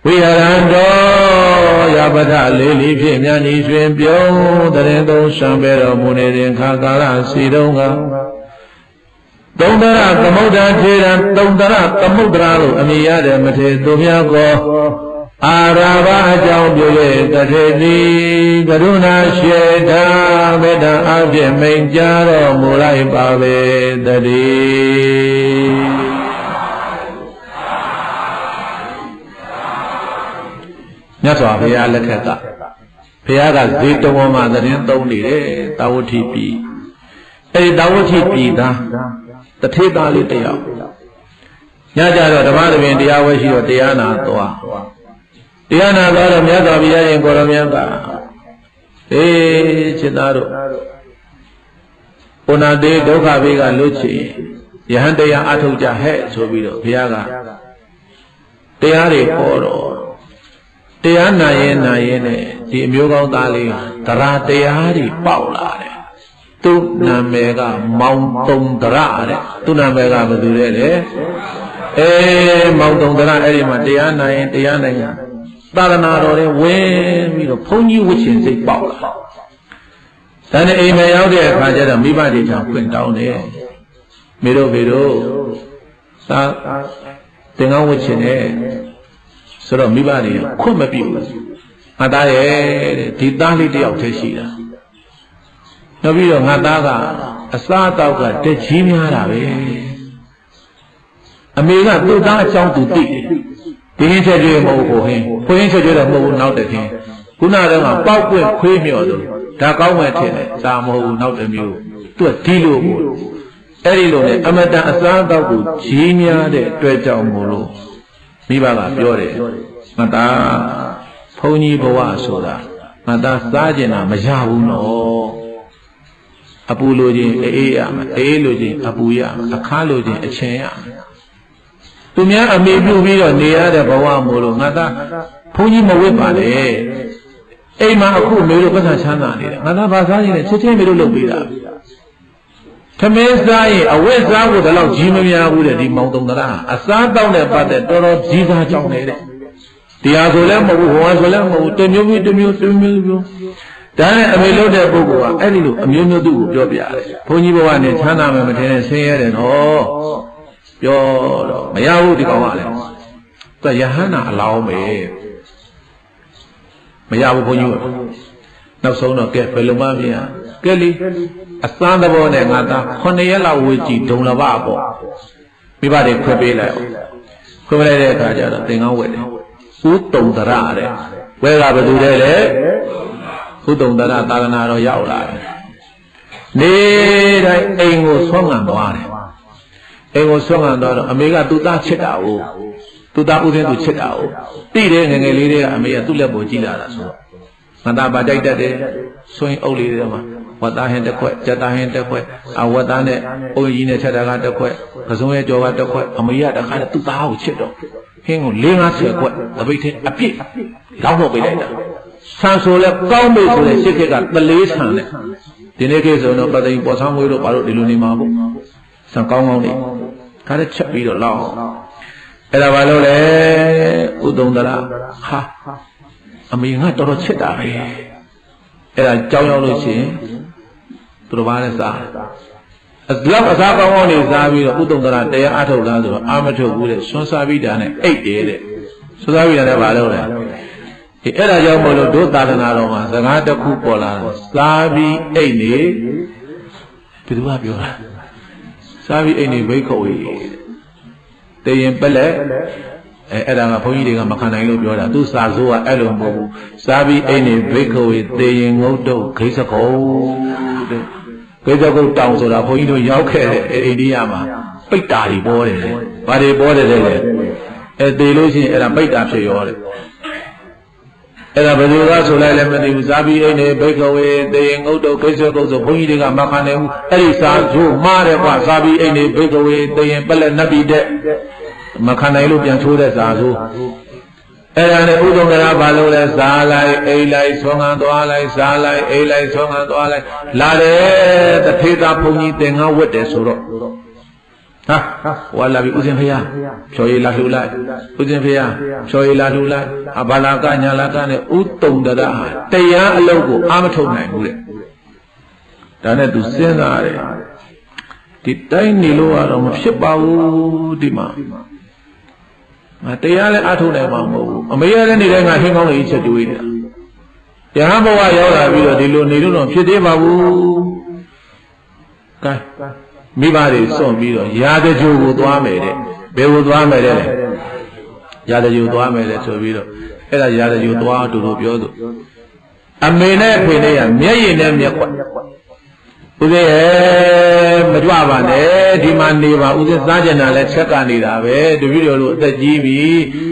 ဝိဟရံတော်ရပဒလေးလေးဖြင့်မြတ်ဤရွှင်ပြုံးတရင်သုံးရှံပဲတော်မူနေတဲ့ခါကာလစီတုံးကသုံးတရသမုဒ္ဒထေရံသုံးတရသမုဒ္ဒရာလို့အမည်ရတဲ့မထေသူများကိုအာရဘအကြောင်းပြု၍တထေတိကရုဏာရှိတာမေတ္တာအဖြင့်မိန်ကြားတော်မူလိုက်ပါပေတည်းမြတ်စွာဘုရားလက်ထက်ကဘုရားကဇေတဝန်မှာသတင်းသုံးနေတယ်တာဝတိပြည်အဲဒီတာဝတိပြည်သားတထေသားလေးတယောက်ညကြတော့ဓမ္မသဘင်တရားဝဲရှိတော့တရားနာသွားတရားနာတော့မြတ်စွာဘုရားရှင်ကိုရမြတ်ကจิตသားတို့ပုဏ္ဏတေဒုက္ခဘေးကလွတ်ချင်ယဟန်တရားအထုတ်ကြဟဲ့ဆိုပြီးတော့ဘုရားကတရားတွေဟောတော့တရားနာရင်နဲ့ဒီအမျိုးကောင်းသားလေးသရတရားတွေပေါက်လာတယ်သူ့နာမည်ကမောင်တုံသရတဲ့သူ့နာမည်ကဘယ်သူလဲမောင်တုံသရအဲ့ဒီမှာတရားနာရင်သာသနာတော်တွေဝင်ပြီးတော့ဘုန်းကြီးဝှချင်စိတ်ပေါက်လာဒါနဲ့အိမ်မရောက်တဲ့အခါကျတော့မိဘတွေကြောင့်ခွင့်တောင်းတယ်မေတို့သာသင်္ကန်းဝှချင်တယ်ဆိုတော့မိဘတွေခွင့်မပြုဘူးငါသားရဲ့တဲ့ဒီသားလေးတယောက်တည်းရှိတာနောက်ပြီးတော့ငါသားကအစားအသောက်ကတက်ကြီးများတာပဲအမေကသူ့သားအကြောင်းသူသိတယ်ဒီရင်ချက်ကျွေးမဟုတ်ဘူးဟင်းခွေးချက်ကျွေးတော့မဟုတ်ဘူးနောက်တစ်ခင်းခုနကတော့ပေါက်ပွင့်ခွေးမြော်လို့ဒါကောင်းမယ်ထင်တယ်ဒါမဟုတ်ဘူးနောက်တစ်မျိုးသူကဒီလိုမို့အဲ့ဒီလိုနဲ့အမတန်အစားအသောက်ကိုကြီးများတဲ့အတွက်ကြောင့်မို့လို့မိဘကပြောတယ်ငါသားဘုန်းကြီးဘဝဆိုတာငါသားစားကျင်တာမရဘူးနော်အပူလိုခြင်းအေးရမယ်အေးလိုခြင်းအပူရမယ်အခါလိုခြင်းအချင်းရမယ်သူများအမိပြုပြီးတော့နေရတဲ့ဘဝမို့လို့ငါသားဘုန်းကြီးမဝစ်ပါနဲ့ အိမ်မှာအခုမေတို့ပတ်စံချမ်းသာနေတယ်ငါသားဘာစားနေလဲချက်ချင်းမေတို့လုပ်ပေးတာသမင်းစားရင်အဝတ်စားဖို့တလောက်ကြီးမများဘူးတဲ့ဒီမောင်တုံတရာအစားတောက်တဲ့ပတ်တဲ့တော်တော်ကြီးစားကြောင်းနေတဲ့တရားဆိုလည်းမဟုတ်ဘူးဟောဆိုလည်းမဟုတ်ဘူးတမျိုးမျိုးဒါနဲ့အမေလို့တဲ့ပုဂ္ဂိုလ်ကအဲ့ဒီလိုအမျိုးမျိုးသူ့ကိုပြောပြတယ်ဘုန်းကြီးဘဝနဲ့ချမ်းသာမယ်မထင်နဲ့ဆင်းရဲတယ်နော်ပြောတော့မရဘူးဒီကောင်ကလည်းသူယဟန္တာအလောင်းပဲမရဘူးဘုန်းကြီးကနောက်ဆုံးတော့ကဲဘယ်လိုမှပြင်ကဲလေအစမ်းသဘောနဲ့ငါသား9ရက်လောက်ဝေးကြည့်ဒုံလဘပေါ့မိဘတွေခွဲပေးလိုက်ခွဲပေးလိုက်တဲ့အခါကျတော့သင်္ကန်းဝက်တယ်ဥတုံတရတဲ့ဝဲကဘယ်သူလဲလေဥတုံတရသာသနာတော်ရောက်လာတယ်နေတိုင်းအိမ်ကိုဆွမ်းငံသွားတယ်အိမ်ကိုဆွမ်းငံသွားတော့အမေကသူ့သားချစ်တာကိုသူ့သားဥစဉ်သူချစ်တာကိုတိတယ်ငယ်ငယ်လေးတွေကအမေကသူ့လက်ပေါ်ကြည့်လာတာဆိုတော့ငါသားပါတိုက်တတ်တယ်ဆွင်းအုပ်လေးတွေမှာဝတ်သားဟင်းတစ်ခွက်ကြက်သားဟင်းတစ်ခွက်အဝတ်သားနဲ့အုံကြီးနဲ့ချက်တာကတစ်ခွက်ကစုံရဲ့ကြော်ကတစ်ခွက်အမေကတခါနဲ့သူ့သားကိုချစ်တော့ဟင်းကို4-50ခွက်တပိတ်ထဲအပြည့်လောက်တော့ပေးလိုက်တာဆန်ဆိုလဲကောင်းပြီဆိုတဲ့ရှစ်ခက်ကတလေးဆန်နဲ့ဒီနေ့ခေတ်ဆိုတော့ပသိမ်ပေါ်ဆောင်မွေးတို့ဘာလို့ဒီလိုနေမှာပေါ့ဆန်ကောင်းနေခါတဲ့ချက်ပြီးတော့လောက်အဲ့ဒါဘာလို့လဲဥဒုံတရာဟာအမေငါတော်တော်ချစ်တာပဲအဲ့ဒါကြောင်းရောက်လို့ရှိရင်သူတို့ဘာလဲစားအလောက်အစားကောင်းနေစားပြီးတော့ဥဒုံတရာတရားအထုတ်လားဆိုတော့အာမထုတ်ဘူးတဲ့ဆွမ်းစားပြီးတာနဲ့အိတ်တယ်တဲ့ဆွမ်းစားပြီးတာနဲ့ဘာလို့လဲအဲ့ဒါကြောင့်မို့လို့ဒုသာသနာတော်မှာစကားတစ်ခုပေါ်လာတယ်စားပြီးအိတ်နေဘယ်သူကပြောတာစားပြီးအိတ်နေဘိက္ခဝေတည်ရင်ပက်လက်အဲ့ဒါကဘုန်းကြီးတွေကမခံနိုင်လို့ပြောတာသူစာစိုးကအဲ့လိုမဟုတ်ဘူးစားပြီးအိတ်နေဘိက္ခဝေတည်ရင်ငုတ်တုတ်ခိစကုတ်တဲ့ခိစကုတ်တောင်ဆိုတာဘုန်းကြီးတို့ရောက်ခဲ့တဲ့အိန္ဒိယမှာပိတ်တာတွေပေါ်တယ်ဘာတွေပေါ်တယ်လဲတည်လို့ရှိရင်အဲ့ဒါပိတ်တာဖြစ်ရောတယ်အဲ့ဒါဘယ်လိုကဆိုလိုက်လည်းမသိဘူးဇာပြီးအိနေဘိက္ခဝေတေငုတ်တုတ်ခိစ္ဆကုတ်ဆိုဘုန်းကြီးတွေကမခံနိုင်ဘူးအဲ့ဒီစာချိုးမှားတယ်ကွာဇာပြီးအိနေဘိက္ခဝေတေပလက်နတ်ပြီးတဲ့မခံနိုင်လို့ပြန်ချိုးတဲ့စာဆိုအဲ့ဒါနဲ့ဥဒုံကရာဘာလို့လဲဇာလိုက်အိလိုက်ဆွမ်းခံသွားလိုက်ဇာလိုက်အိလိုက်ဆွမ်းခံသွားလိုက်လာတယ်တထေသာဘုန်းကြီးသင်္ကန်းဝတ်တယ်ဆိုတော့ဟာဝါလာပြီဥစဉ်ဖျားဖြော်ရည်လာလှူလိုက်ဥစဉ်ဖျားဖြော်ရည်လာလှူလိုက်အဘာလာကညာလာကနဲ့ဥတုံတရတရားအလုပ်ကိုအာမထုတ်နိုင်ဘူးတဲ့ဒါနဲ့သူစဉ်းစားတယ်ဒီတိုင်းနေလို့ကတော့မဖြစ်ပါဘူးဒီမှာတရားလည်းအာထုတ်နိုင်မှာမဟုတ်ဘူးအမေရတဲ့နေတိုင်းကဟင်းကောင်းလေးချက်တွေးနေတာယဟန်ဘဝရောက်လာပြီးတော့ဒီလိုနေလို့တော့ဖြစ်သေးပါဘူးကဲမိဘတွေစွန့်ပြီးတော့ရာဇဂျိုကိုသွားမယ်တဲ့ဘယ်ကိုသွားမယ်တဲ့ရာဇဂျိုသွားမယ်တဲ့ဆိုပြီးတော့အဲ့ဒါရာဇဂျိုသွားတူတူပြောသူအမေနဲ့အဖေနဲ့ကမျက်ရည်နဲ့မျက်ခွက်ဦးဇင်းရဲ့မကြွပါနဲ့ဒီမှာနေပါဦးဇင်းစားကြတာလဲချက်ကနေနေတာပဲတပည့်တော်တို့အသက်ကြီးပြီ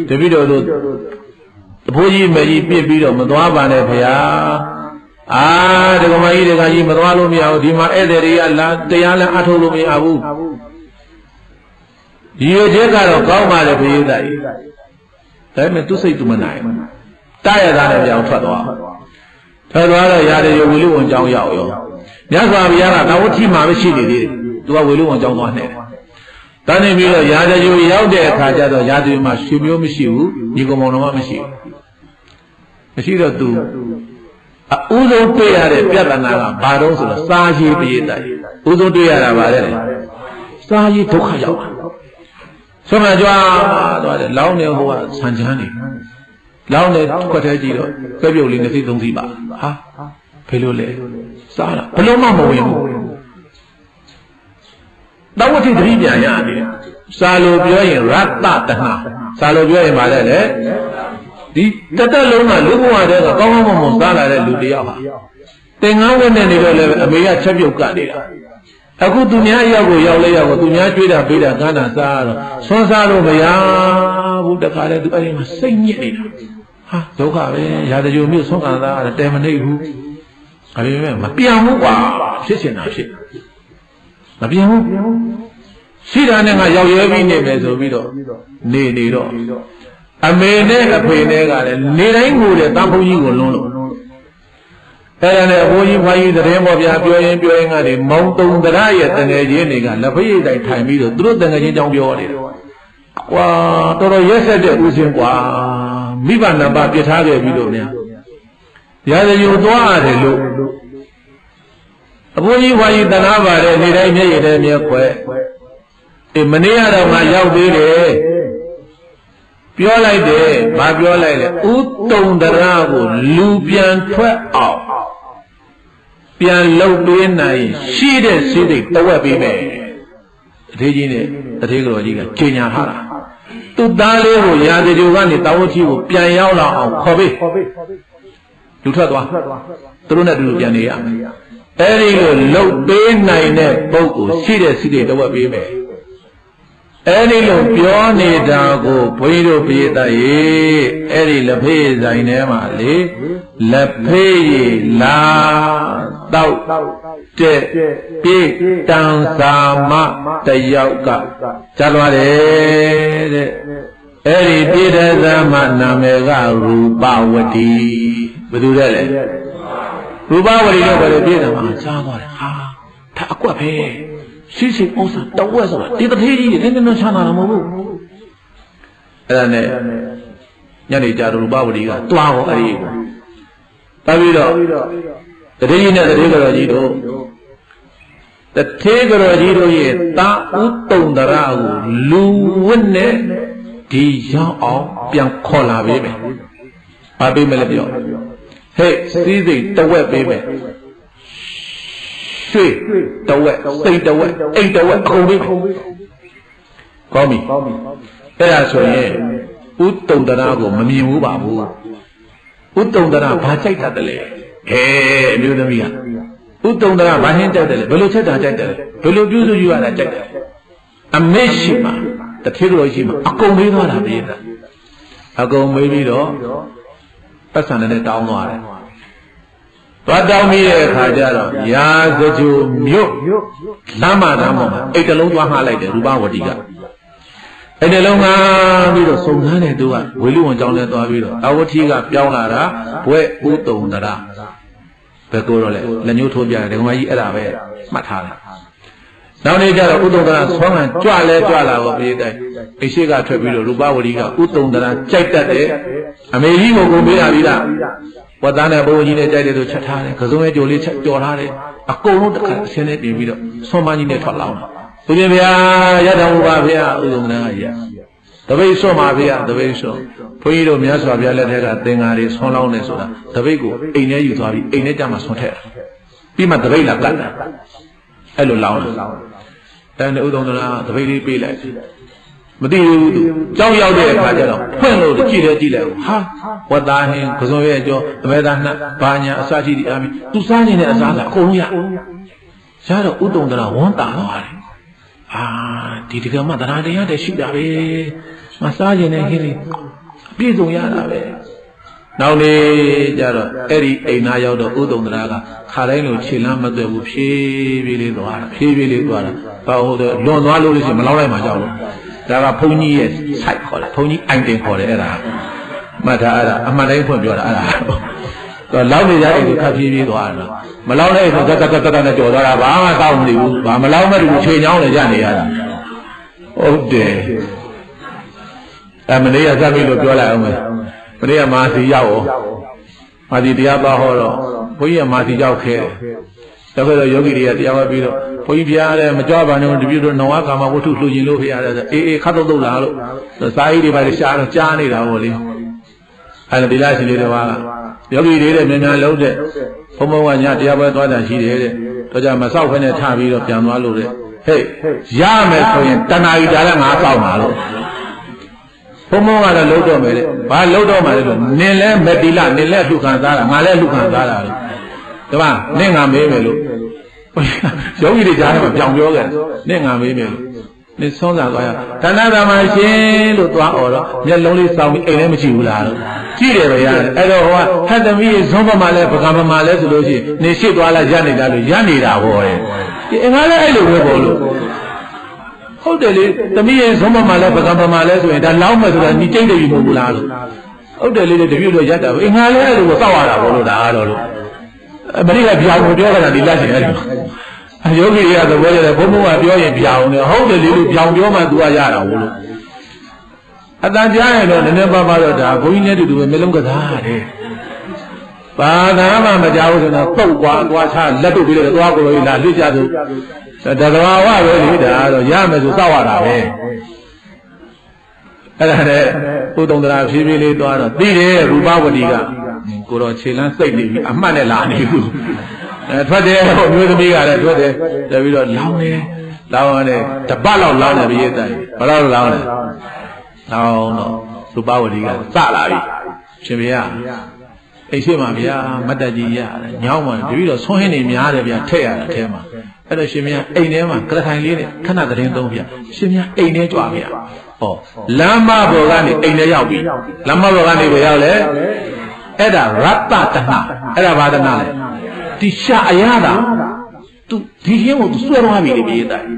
တပည့်တော်တို့တဖိုးကြီးမကြီးပြစ်ပြီးတော့မသွားပါနဲ့ဗျာဒကမကြီးဒကကြီးမသွားလို့မရဘူးဒီမှာဧည့်သည်တွေကလာတရားလည်းအထုတ်လို့မရဘူးဒီရတဲ့ကတော့ကောင်းပါလေဘုရားကြီးဒါပေမဲ့သူစိတ်သူမနိုင်တရရသားနဲ့ပြောင်းထွက်သွားတော့ရတယ်ရဝေလူဝန်ကြောင်းရောက်ရောမြတ်စွာဘုရားကသဝတိမှာပဲရှိနေသေးတယ်သူကဝေလူဝန်ကြောင်းသွားနေတယ်တန်းနေပြီးတော့ရာဇဂိုရောက်တဲ့အခါကျတော့ရာဇဂိုမှာရွှေမျိုးမရှိဘူးညီကောင်မောင်တော်မှမရှိတော့သူဥဆုံးတွေ့ရတဲ့ပြဿနာကဘာတော့ဆိုတော့စာရည်ပရိသတ်ဥဆုံးတွေ့ရတာဗါတဲ့စာရည်ဒုက္ခရောက်တာဆုံးမကြွားသွားတယ်လောင်းနေဟိုကဆန်ချမ်းနေလောင်းနေခွက်ထဲကြည့်တော့ပဲပြုတ်လေးနှစ်စီးသုံးစီးပါဟာဘယ်လိုလဲစားတာဘယ်လိုမှမဝင်ဘူးတောဝတိတတိပြန်ရတယ်စာလိုပြောရင်ရတ္တတဏစာလိုပြောရင်ဗါတဲ့လေဒီတသက်လုံးကလူဘဝတည်းကကောင်းကောင်းမွန်မွန်စားလာတဲ့လူတယောက်ဟာသင်္ကန်းဝတ်နေနေတော့လည်းအမေကချက်ပြုတ်ကနေတာအခုသူများရောက်ကိုရောက်လဲရောက်ကိုသူများကြွေးတာပေးတာကန်းတာစားတော့ဆွမ်းစားလို့မရဘူးတခါတည်းသူအဲ့ဒီမှာစိတ်ညစ်နေတာဟာဒုက္ခပဲရာဇဂိုမြို့ဆွမ်းခံစားရတယ်တဲမနေဘူးဒါပေမဲ့မပြောင်းဘူးကွာဖြစ်ချင်တာဖြစ်မပြောင်းဘူးရှိတာနဲ့ငါရောက်ရဲပြီးနေမယ်ဆိုပြီးတော့နေတော့အမေနဲ့အဖေနဲ့ကလည်းနေတိုင်းငိုတယ်တန်ဖုန်းကြီးကိုလွန်းလို့ အဲ့ဒါနဲ့ဘုန်းကြီးဘွားကြီးသတင်းပေါ်ပြပြောရင်ကဒီမောင်တုံတရရဲ့တငယ်ချင်းတွေကလက်ဖက်ရည်တိုင်ထိုင်ပြီးတော့သူတို့တငယ်ချင်းကြောင်းပြောနေတယ်ကွာတော်တော်ရက်ဆက်တဲ့ဦးစင်းကွာမိဘနံပါတ်ပြထားခဲ့ပြီးတော့များရာဇယုံသွားရတယ်လို့အဘိုးကြီးဘွားကြီးတနာပါတယ်နေတိုင်းမျက်ရည်နဲ့မျက်ခွဲမနေ့ကတော့ငါရောက်သေးတယ်ပြောလိုက်တယ်ဘာပြောလိုက်လဲဥတုံတရာကိုလူပြန်ထွက်အောင်ပြန်လှုပ်ပေးနိုင်ရှိတဲ့စိတ်တွေတဝက်ပေးမယ်အသေးကြီးနဲ့တထေးကတော်ကြီးကကြေညာထားတာသူ့သားလေးကိုရာဇီတို့ကနေတာဝတိကိုပြန်ရောက်လာအောင်ခေါ်ပေးလူထွက်သွားသူတို့နဲ့တူတူပြန်နေရမယ်အဲဒီလိုလှုပ်ပေးနိုင်တဲ့ပုဂ္ဂိုလ်ရှိတဲ့စိတ်တွေတဝက်ပေးမယ်အဲဒီလိုပြောနေတာကိုဘုန်းကြီးတို့ပြေးတတ်ရဲ့အဲဒီလက်ဖေးဆိုင်ထဲမှာလေလက်ဖေးလာတောက်တဲ့ပြေးတန်စာမတယောက်ကကြားသွားတယ်တဲ့အဲဒီပြေးတဲ့စာမနာမည်ကရူပဝတီဘယ်သူလဲရူပဝတီလို့ပြောတယ်ပြေးတယ်မှာကြားသွားတယ်ဟာဒါအကွက်ပဲရှိရှိပုံစံတဝက်ဆိုတာဒီတထေးကြီးနည်းနည်းချမ်းသာတာမဟုတ်ဘူးအဲ့ဒါနဲ့ညနေကြရူပဝတီကတွားတော့အဲ့ဒီကိုတာပြီးတော့တထေးကြီးနဲ့တထေးကတော်ကြီးတို့တထေးကတော်ကြီးတို့ရဲ့တာဥတုံတရကိုလူဝတ်နဲ့ဒီရောက်အောင်ပြန်ခေါ်လာပေးမယ်ဘာပေးမလဲပြောဟဲ့စီးစိတ်တဝက်ပေးမယ်ရွှေတဝက်စိတ်တဝက်အိတ်တဝက်အကုန်ပေးကောင်းပြီအဲ့ဒါဆိုရင်ဥတုံတရာကိုမမြင်ဘူးပါဘူးဥတုံတရာဘာကြိုက်တတ်တယ်လဲအမျိုးသမီးကဥတုံတရာဘာဟင်းကြိုက်တယ်လဲဘယ်လိုချက်တာကြိုက်တယ်လဲဘယ်လိုပြုစုယူရတာကြိုက်တယ်အမေရှိမှတထေးကတော်ရှိမှအကုန်မေးသွားတာပြေးတာအကုန်မေးပြီးတော့ပတ်စံနဲ့တောင်းသွားတယ်သွားတောင်းပြီးတဲ့အခါကျတော့ရာဇဂုမြို့လမ်းမတန်းပေါ်မှာအိတ်တလုံးသွားမှားလိုက်တယ်ရူပဝတီကအိတ်တလုံးကပြီးတော့စုံစမ်းတဲ့သူကဝေလူဝန်ကျောင်းထဲသွားပြီးတော့အဝတိကပြောင်းလာတာဘွဲ့ဥတုံတရဘယ်ကိုတော့လဲလက်ညှိုးထိုးပြတယ်ဒကမကြီးအဲ့ဒါပဲမှတ်ထားတယ်နောက်နေ့ကျတော့ဥတုံတရဆွမ်းခံကြွလာတော့ပြေးတိုင်းအိရှိကထွက်ပြီးတော့ရူပဝတီကဥတုံတရကြိုက်တတ်တယ်အမေကြီးကိုပေးတာပြီလားဝတ်သားနဲ့ဘုန်းကြီးနဲ့ကြိုက်တယ်ဆိုချက်ထားတယ်ကစုံရဲ့ကြိုလေးချက်ကြော်ထားတယ်အကုန်လုံးတစ်ခါအစင်းနဲ့ပြင်ပြီးတော့ဆွမ်းမကြီးနဲ့ထွက်လောင်းတာသူပြင်ဗျာရတော်မူပါဗျာဥဒုံနာကြီးတပိတ်ဆွမ်းပါဗျာတပိတ်ဆွမ်းဘုန်းကြီးတို့မြတ်စွာဘုရားလက်ထက်ကသင်္ဃာတွေဆွမ်းလောင်းနေဆိုတာတပိတ်ကိုအိမ်ထဲယူသွားပြီးအိမ်ထဲကျမှဆွမ်းထည့်တာပြီးမှတပိတ်လာကတ်တာအဲ့လိုလောင်းတာအဲ့နဲ့ဥဒုံနာတပိတ်လေးပေးလိုက်မသိဘူးသူကြောင်းရောက်တဲ့အခါကျတော့ဖွင့်လို့ကြည့်လိုက်ဟာဝတ်သားဟင်းကစုံရဲ့အကျော်အမဲသားနှက်ဘာညာအစရှိဒီအားမီသူစားနေတဲ့အစားကအကုန်လုံးရတော့ဥတုံတရာဝန်တာသွားတယ်ဒီတကယ်မှတရားတရားတည်းရှိတာပဲမစားခြင်းနဲ့ဟင်းလေးပြည့်စုံရတာပဲနောက်နေ့ကျတော့အဲ့ဒီအိမ်သားရောက်တော့ဥတုံတရာကခါတိုင်းလိုခြေလမ်းမသွဲဘူးဖြည်းဖြည်းလေးသွားတာဘာဟုတ်တယ်လွန်သွားလို့ရှိရင်မလောက်လိုက်မှကြောက်လို့ဒါကဘုန်းကြီးရဲ့ site ခေါ်တယ်ဘုန်းကြီးအိုင်တင်ခေါ်တယ်အဲ့ဒါမှတ်ထားအဲ့ဒါအမှန်တိုင်းဖွင့်ပြောတာအဲ့ဒါတော့လောက်နေကြအိမ်ကိုခပ်ဖြည်းဖြည်းသွားတာမလောက်တဲ့အိမ်ကိုတက်နဲ့ကြော်သွားတာဘာမှတောက်မနေဘူးဘာမလောက်မဲ့သူချွေချောင်းလည်းကြနေရတာဟုတ်တယ်မနေ့ကစပြီလို့ပြောလိုက်အောင်မယ်မနေ့ကမာစီရောက်မာစီတရားပါဟောတော့ဘုန်းကြီးကမာစီရောက်ခဲတယ်တော့ယောဂီတွေကတရားဟောပြီးတော့ဘုန်းကြီးဖျားတယ်မကြွပါနဲ့တပြည့်တော့နဝကာမဝတ္ထုလှူရင်လို့ဖျားတယ်အေးခတ်တော့လာလို့စာရေးတွေပါရှားတော့ကြားနေတာပေါ့လေအဲ့ဒါဒီလားရှင်လေးတွေကယောဂီတွေတဲ့မြန်မြန်လုံးတဲ့ဘုံဘုံကညတရားပွဲသွားတာရှိတယ်တဲ့တော့ကြမဆောက်ဖက်နဲ့ထပြီးတော့ပြန်သွားလို့တဲ့ဟဲ့ရမယ်ဆိုရင်တဏှာကြီးဒါလည်းငါဆောက်မှာလို့ဘုံဘုံကတော့လုံးတော့မယ်တဲ့ဘာလုံးတော့မှလဲဆိုနင်လဲမတိလနင်လဲလှူခံစားတာငါလဲလှူခံစားတာလို့ဒီမှာနင့်ငါမေးမယ်လို့ယောဂီတွေကြားထဲမှာပြောင်ပြောခဲ့နင့်ငါမေးမယ်လို့နင်ဆုံးစားသွားရဌာနသာမရှင်လို့သွားអော်တော့မျက်လုံးလေးစောင်းပြီးအိမ်လည်းမကြည့်ဘူးလားလို့ကြည့်တယ်ပဲရတယ်အဲ့တော့ဟိုကဟတ်သမီးဇွန်ပမာလဲပကံပမာလဲဆိုလို့ရှိရင်နေရှိသွားလားရပ်နေတာလို့ရပ်နေတာဟောတယ်ဒီငါလည်းအဲ့လိုပဲပေါ့လို့ဟုတ်တယ်လေသမီးရဲ့ဇွန်ပမာလဲပကံပမာလဲဆိုရင်ဒါလောင်းမယ်ဆိုတာညီကျိတ်တယ်ယူမဟုတ်ဘူးလားလို့ဟုတ်တယ်လေတပြည့်လို့ရပ်တာပဲငါလည်းအဲ့လိုကိုစောက်ရတာပေါ့လို့ဒါအားတော့လို့ မနေ့ကပြောင်းကိုပြောတာဒီလက်ရှင်အဲ့ဒီယောဂီတွေကသဘောကျတယ်ဘုံဘုံကပြောရင်ပြောင်းတယ်ဟုတ်တယ်လေလို့ပြောင်းပြောမှ तू ကရတာဘူးလို့အတန်ကြားရင်တော့နည်းနည်းပါးပါးတော့ဒါဘုန်းကြီးနဲ့တူတူပဲမျိုးလုံးကစားတယ်ဘာသာမှမကြောက်ဘူးဆိုတော့ပုတ်ကွာသွားချလက်တို့ပြီးတော့သွားကိုလို့လာလွတ်ကြသူတသဘာဝပဲလေဒါတော့ရမယ်ဆိုစောက်ရတာပဲအဲ့ဒါနဲ့ကိုတုံတရာဖြည်းဖြည်းလေးသွားတော့သိတယ်ရူပဝတီကကိုတော့ခြေလန်းစိတ်နေပြီအမှတ်နဲ့လာနေဘူးထွက်တယ်ဟိုမျိုးသမီးကလည်းထွက်တယ်တပြီးတော့လောင်းတယ်တပတ်လောက်လောင်းတယ်ပြည့်တိုင်ဘယ်လောက်လောင်းလဲလောင်းတော့ရူပဝတီကစလာပြီရှင်ဗျာအိမ်ရှိမှာဗျာမတ်တကြီးရတယ်ညောင်းမှတပြီးတော့ဆွန်းဟင်းနေများတယ်ဗျာထည့်ရတာထဲမှာအဲ့တော့ရှင်ဗျာအိမ်ထဲမှာကရထိုင်လေးနဲ့ခဏသတင်းသုံးဗျာရှင်ဗျာအိမ်ထဲကြွားဗျာဟောလမ်းမဘော်ကနေအိမ်ထဲရောက်ပြီလမ်းမဘော်ကနေဘယ်ရောက်လဲအဲ့ဒါရတ္တတဏအဲ့ဒါဘာတဏလဲဒီရှာအရသာသူဒီဟင်းကိုသူဆွဲသွားပြီလေပြေးတိုင်း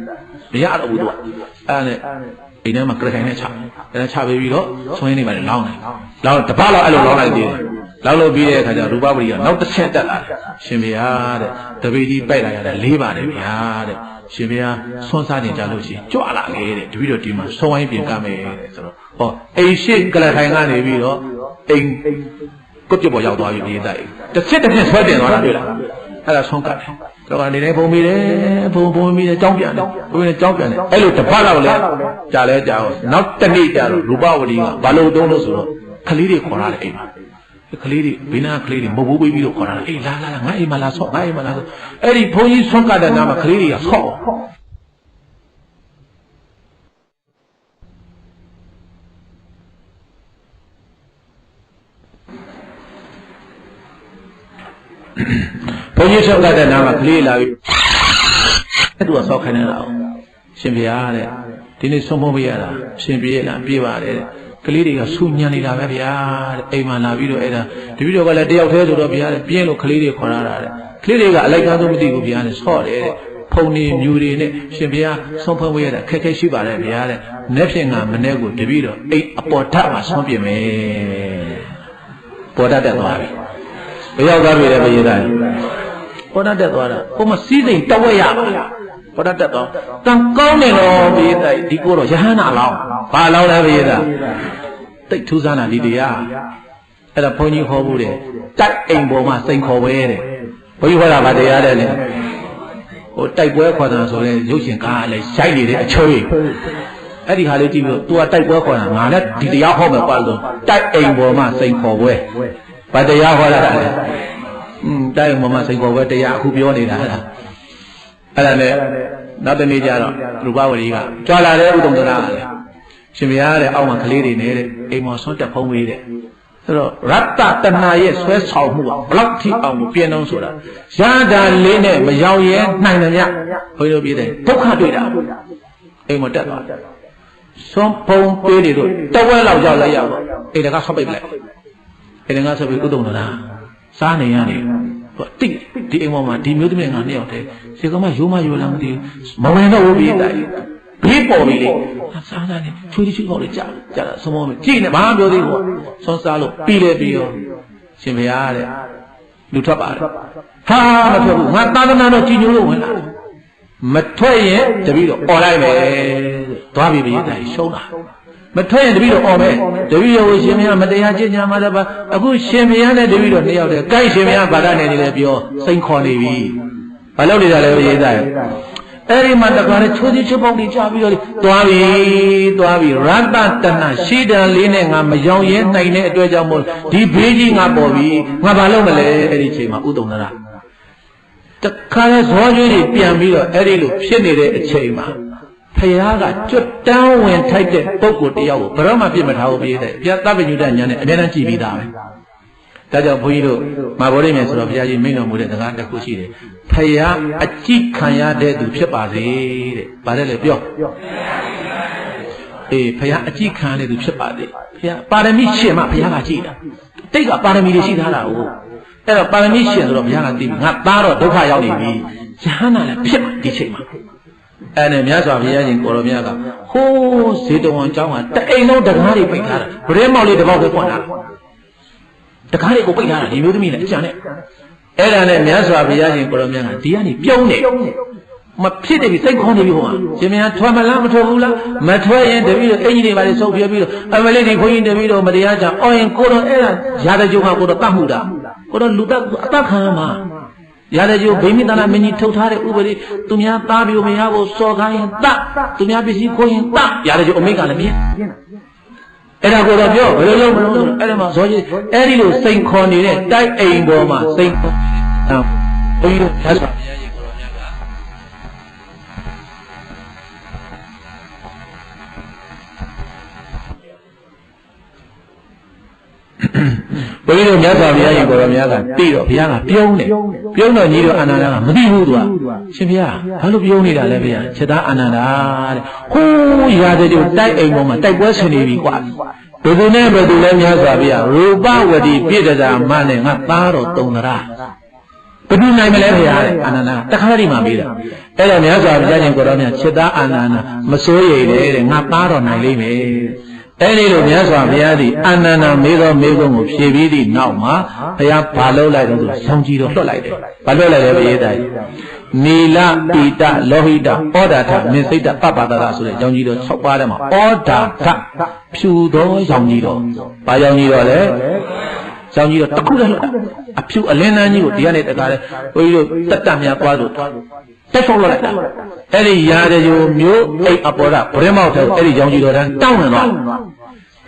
မရတော့ဘူးသူကအဲ့နဲ့အိမ်ထဲမှာကရထိုင်နဲ့ချအဲ့ဒါချပေးပြီးတော့ဆွင်းနေပါလေလောင်းတယ်လောင်းတပတ်လောက်အဲ့လိုလောင်းလိုက်သေးတယ်လောင်းလို့ပြီးတဲ့အခါကျရူပပရိကနောက်တစ်ချက်တက်လာတယ်ရှင်ဗျာတဲ့တပိတိပိုက်လာရတယ်၄ပါတယ်ဗျာတဲ့ရှင်ဗျာဆွန်းစားနေကြလို့ရှိရင်ကြွလာလေတဲ့တပိတော့ဒီမှာဆွန်းဝိုင်းပြင်ကမယ်တဲ့ဆိုတော့ဟောအိမ်ရှိကလထိုင်ကနေပြီးတော့အိမ်ကုတ်ပြပေါ်ရောက်သွားပြီပြေးတိုက်တစ်ချက်တစ်ချက်ဆွဲတင်သွားတာတွေ့လားအဲ့ဒါဆွန်းကတ်တယ်တော့ကနေတိုင်းဘုံမိတယ်ဘုံမိတယ်ကြောင်းပြန်တယ်ဘုံနဲ့ကြောင်းပြန်တယ်အဲ့လိုတစ်ပတ်လောက်လဲကြာလဲကြာတော့နောက်တစ်နေ့ကြာတော့ရူပဝတီကဘာလို့တုံးလို့ဆိုတော့ကလေးတွေခေါ်လာတယ်အိမ်မှာကလေးတွေဘေးနာကလေးတွေမဟုတ်ဘူးပြီးတော့ခေါ်လာတယ်အေးလာငါအိမ်မှာလာဆော့ငါအိမ်မှာလာဆော့အဲ့ဒီဘုန်းကြီးဆွန့်ကတဲ့နာမှာကလေးတွေကဆော့ဘုန်းကြီးဆွန့်ကတဲ့နာမှာကလေးလာပြီးအဲ့သူကဆော့ခိုင်းနေတာရှင်ဗျာတဲ့ဒီနေ့ဆွန့်ဖို့မရတာရှင်ပြေးလားပြေးပါတယ်တဲ့ကလေးတွေကဆူညံနေတာပဲဗျာတဲ့အိမ်မှာလာပြီးတော့အဲ့ဒါတပည့်တော်ကလည်းတယောက်တည်းဆိုတော့ဗျာတဲ့ပြင်းလို့ကလေးတွေခေါ်လာတာတဲ့ကလေးတွေကအလိုက်ကားဆုံးမသိဘူးဗျာတဲ့ဆော့တယ်တဲ့ဖုန်နေမြူတွေနဲ့ရှင်ဗျာဆုံးဖုံးဝဲရတာခက်ခဲရှိပါတယ်ဗျာတဲ့နေ့ဖြင့်ကမနေ့ကိုတပည့်တော်အိမ်အပေါ်ထမှာဆုံးပြင်မယ်ပေါ်တတ်တက်သွားပြီဘယ်ရောက်သွားပြီလဲမရေးတိုင်းပေါ်တတ်တက်သွားတာဟိုမှာစီးစိမ်တဝက်ရပါပေါ်တတ်တော့တန်ကောင်းတယ်တော့ဘေးတိုက်ဒီကိုတော့ယဟန္တာအလောင်းဘာအလောင်းလဲဘေးတာတိတ်ထူးဆန်းတာဒီတရားအဲ့ဒါဘုန်းကြီးခေါ်ဘူးတဲ့တိုက်အိမ်ပေါ်မှာစိန်ခေါ်ပွဲတဲ့ဘုန်းကြီးခေါ်တာဗာတရားတဲ့လေဟိုတိုက်ပွဲခေါ်တာဆိုရင်ရုပ်ရှင်ကားလည်းရိုက်နေတဲ့အချွေးအဲ့ဒီဟာလေးကြည့်ပြီးတော့ तू ကတိုက်ပွဲခေါ်တာငါလည်းဒီတရားဟောမယ်ပါလို့တိုက်အိမ်ပေါ်မှာစိန်ခေါ်ပွဲဗာတရားဟောတာလေတိုက်အိမ်ပေါ်မှာစိန်ခေါ်ပွဲတရားအခုပြောနေတာဟဲ့လားအဲ့ဒါနဲ့နောက်တနေ့ကျတော့ရူပဝတီကကြွာလာတဲ့ဥဒ္ဒံတရာလေရှင်ဗျာတဲ့အောက်မှာကလေးတွေနေတဲ့အိမ်မော်ဆွန့်တက်ဖုံးပေးတဲ့ဆိုတော့ရတ္တတဏရဲ့ဆွဲဆောင်မှုကဘလောက်ထိအောင်ကိုပြင်းအောင်ဆိုတာရတာလေးနဲ့မရောက်ရဲနိုင်တယ်ညဘုန်းကြီးတို့ပြတဲ့ဒုက္ခတွေ့တာအိမ်မော်တက်သွားဆွန့်ဖုံးပေးတယ်တို့တဝက်လောက်ရောက်လိုက်ရတော့အိမ်တကဆော့ပိတ်လိုက်အိမ်တကဆော့ပိတ်ဥဒ္ဒံတရာစားနေရတယ်တိဒီအိမ်ပေါ်မှာဒီမျိုးသမီးငါနှစ်ယောက်တည်းစေကမရိုးမရိုးလားမသိဘူးမဝင်တော့ဘူးပြေးတိုက်ဘေးပေါ်ပြီလေစားစားနေချွေးချွေးကောက်လေကြာတာဆုံးမမကြည့်နေဘာမှပြောသေးဘူးဆွမ်းစားလို့ပြီးလေပြီးရောရှင်ဘုရားတဲ့လူထွက်ပါတယ်ဟာမထွက်ဘူးငါသာသနာတော်ကြီးညိုလို့ဝင်လာမထွက်ရင်တပည့်တော့អော်လိုက်မယ်သွားပြီပြေးတိုက်ရှုံးတာမထွက်ရင်တပည့်တော်អော်မယ်တပည့်တော်ရှင်မရမတရားကျင့်ကြမှာလည်းပါအခုရှင်မရနဲ့တပည့်တော်နှစ်ယောက်တည်းကိုက်ရှင်မရဘာသာနယ်နေလည်းပြောစိန်ခေါ်နေပြီဘာလို့နေတာလဲရေးသားအဲ့ဒီမှာတခါလေချိုးချိုးပေါက်တွေကြာပြီးတော့သွားပြီရတ္တတဏရှိတယ်လေးနဲ့ငါမယောင်ရဲနိုင်တဲ့အတွက်ကြောင့်မို့ဒီဘေးကြီးငါပေါ်ပြီငါဘာလုပ်မလဲအဲ့ဒီချိန်မှာဥဒ္ဒံနာတခါလေဇောကျွေးတွေပြန်ပြီးတော့အဲ့ဒီလိုဖြစ်နေတဲ့အချိန်မှာဖယားကကျွတ်တန်းဝင်ထိုက်တဲ့ပုဂ္ဂိုလ်တယောက်ကိုဘယ်တော့မှပြစ်မထားဘူးပြေးတဲ့ပြတ်သဗ္ဗညုတညာနဲ့အများနဲ့ကြည်ပြီးသားပဲဒါကြောင့်ဘုန်းကြီးတို့မာဘောရိမယ်ဆိုတော့ဘုရားကြီးမိန့်တော်မူတဲ့စကားတစ်ခုရှိတယ်ဖယားအကြည့်ခံရတဲ့သူဖြစ်ပါစေတဲ့ဗါတယ်လေပြောအေးဖယားအကြည့်ခံရတဲ့သူဖြစ်ပါစေဖယားပါရမီရှင်မှဖယားကကြည့်တာတိတ်ကပါရမီတွေရှိထားတာဟုတ်အဲ့တော့ပါရမီရှင်ဆိုတော့ဘုရားကသိပြီငါသားတော့ဒုက္ခရောက်နေပြီယဟန္တာလည်းဖြစ်မှာဒီချိန်မှာအဲ့နဲ့မြတ်စွာဘုရားရှင်ကိုရောမြတ်ကဟိုးဇေတဝန်ကျောင်းကတအိမ်လုံးတကားတွေပိတ်ထားတာဗရဲမောက်လေးတစ်ပေါက်ပဲဖွင့်ထားတာတကားတွေကိုပိတ်ထားတာဒီမျိုးသမီးလည်းအကြံနဲ့ အဲ့ဒါနဲ့မြတ်စွာဘုရားရှင်ကိုရောမြတ်ကဒီကနေပြုံးနေမဖြစ်တယ်စိတ်ခေါင်းနေပြီဟိုမှာရှင်မင်းထွက်မလားမထွက်ဘူးလားမထွက်ရင်တပည့်တော့အင်ကြီးတွေပါလေဆုပ်ပြပြီးတော့အမလေးတွေခွင်းကြီးတပည့်တော့မတရားကြအော်ရင်ကိုတော့အဲ့ဒါရာဇကြုံကကိုတော့တတ်မှုတာကိုတော့လူတတ်အတတ်ခံမှာရာဇကြုံဘိမိတနာမင်းကြီးထုတ်ထားတဲ့ဥပဒေသူများသားပြီးမရဖို့စော်ခိုင်းရင်တတ်သူများပစ္စည်းခိုးရင်တတ်ရာဇကြုံအမိတ်ကလည်းပြင်းအဲ့ဒါကိုတော့ပြောဘယ်လိုလုပ်မလို့အဲ့ဒါမှဇောကြီးအဲ့ဒီလိုစိန်ခေါ်နေတဲ့တိုက်အိမ်ပေါ်မှာစိန်ခေါ်နေတာဘုန်းကြီးတို့ဆက်ဆောင်ရည်ကိုရောမြတ်ကဘုန်းကြီးတို့မြတ်စွာဘုရားကြီးကိုရောမြတ်ကသိတော့ဘုရားကပြုံးတယ်ပြုံးတော့ညီတော်အာနန္ဒာကမသိဘူးသူကရှင်ဘုရားဘာလို့ပြုံးနေတာလဲဘုရားချက်သားအာနန္ဒာတဲ့ဟိုးရာတဲ့တို့တိုက်အိမ်ပေါ်မှာတိုက်ပွဲဆင်နေပြီကွာဘယ်သူနဲ့ဘယ်သူလဲမြတ်စွာဘုရားရူပဝတိပြည့်တရာမနဲ့ငါသားတော်တုံသရဘယ်သူနိုင်မလဲဘုရားတဲ့အာနန္ဒာတခါတည်းမှမေးတာအဲ့တော့မြတ်စွာဘုရားရှင်ကိုရောမြတ်ချက်သားအာနန္ဒာမစိုးရိမ်နဲ့တဲ့ငါသားတော်နိုင်လိမ့်မယ်အဲ့ဒီလိုမြတ်စွာဘုရားသည်အာနန္ဒာမေးသောမေးခွန်းကိုဖြေပြီးသည့်နောက်မှာဘုရားဘာလုပ်လိုက်တော့ဆိုရောင်ကြီးတော်လွှတ်လိုက်တယ်ဘာလွှတ်လိုက်လဲဘုရားသားနီလပိတလောဟိတဩဒါထမင်းစိတ်တပပတရဆိုတဲ့ရောင်ကြီးတော်6ပါးထဲမှာဩဒါထဖြူသောရောင်ကြီးတော်ဘာရောင်ကြီးတော်လဲရောင်ကြီးတော်တစ်ခုတည်းလွှတ်တာအဖြူအလင်းတန်းကြီးကိုဒီကနေတကားလဲဘုန်းကြီးတို့တက်တက်များသွားလို့တက်ဆုံးလွှတ်လိုက်တာအဲ့ဒီရာဇဂျိုမျိုးအိတ်အပေါ်ကဗရင်မောက်ထဲအဲ့ဒီရောင်ကြီးတော်တန်းတောင်းနေသွား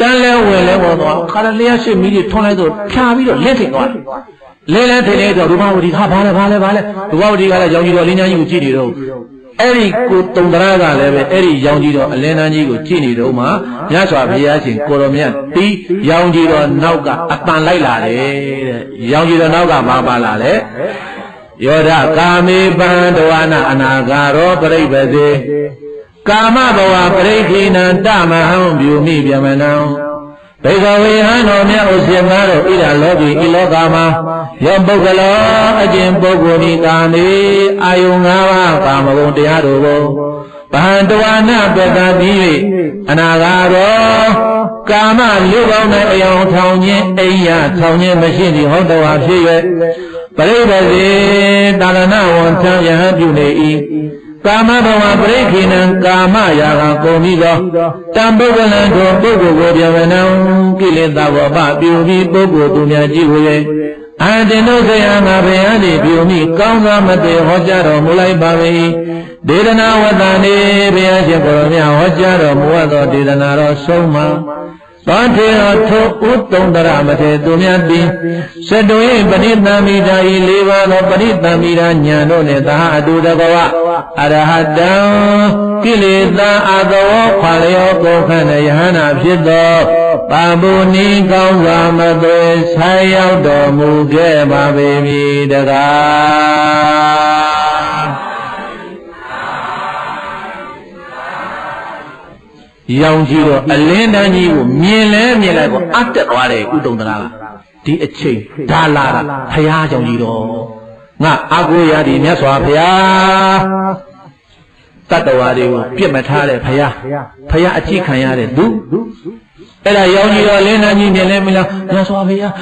တန်းလဲဝင်လဲပေါ်သွားခါရလျှက်ရှိမီးတွေထွန်းလိုက်တော့ဖြာပြီးတော့လက်ထင်သွားလဲထင်နေတော့ရူပဝတိဟာဘာလဲရူပဝတိကလည်းရောင်ကြီးတော်လင်းချမ်းကြီးကိုကြည့်နေတော့အဲ့ဒီကိုတုံတရာကလည်းပဲအဲ့ဒီရောင်ကြီးတော်အလင်းတန်းကြီးကိုကြည့်နေတော့မှမြတ်စွာဘုရားရှင်ကိုရောမြတ်တီးရောင်ကြီးတော်နောက်ကအပန်လိုက်လာတယ်တဲ့ရောင်ကြီးတော်နောက်ကမပါလာလေယောဓကာမေပန္တဝနာအနာဂါရောပရိပသေကာမဘဝပရိခိဏံတမဟံပြုမိပြမနံဘိကဝေဟံတော်မြတ်ဥစ္စမတော်ဣဒလောကီဤလောကမှာယောပုဂ္ဂလောအကျင့်ပုဂ္ဂိုလ်ဤကာမေအာယု၅ပါးကာမဂုဏ်တရားတို့ကိုဗဟန္တဝနာပတ္တိပြီး၍အနာဂါရောကာမလူကောင်းတဲ့အယောင်ထောင်ခြင်းအိယထောင်ခြင်းမရှိသည့်ဟုတ်တော်ဖြစ်၍ပရိပသေတာလနဝံထံယဟပြုနေ၏ကာမဘဝပရိခိဏံကာမရာဂကုန်ပြီးသောတံပုဂ္ဂလံတို့ပုဂ္ဂိုလ်ကိုပြမနံကိလေသာဝပပြုပြီးပုဂ္ဂိုလ်သူများကြည့်ဝေအတေနုခယငါဘယံတိပြုမိကောင်းသောမတေဟောကြားတော်မူလိုက်ပါ၏ဒေသနာဝတ္တနေဘုရားရှင်ကိုယ်တော်မြတ်ဟောကြားတော်မူသောဒေသနာတော်ဆုံးမှာသောထေရထိုဥတုံတရမထေသူမြတ်သည်စတု၏ပရိသမိတာဤ၄ပါးသောပရိသမိတာဉာဏ်တို့နှင့်သာအတူတကဝအရဟတံကိလေသာအသောခွာလျောကိုခန္ဓာယဟနာဖြစ်သောပါမုန်ီကောင်းစွာမသွေဆိုင်ရောက်တော်မူခဲ့ပါပေမည်တကားရောင်ကြီးတော့အလင်းတန်းကြီးကိုမြင်လိုက်ကိုအတက်သွားတယ်ဥတုံတရာကဒီအချိန်ဒါလာတာဘုရားကြောင့်ကြီးတော့ငါအာကိုရသည်မြတ်စွာဘုရားတတ္တဝါတွေကိုပြစ်မထားတဲ့ဘုရားအကြည့်ခံရတဲ့သူအဲ့ဒါရောင်ကြီးတော့လင်းတန်းကြီးမြင်လဲမလားမြတ်စွာဘုရား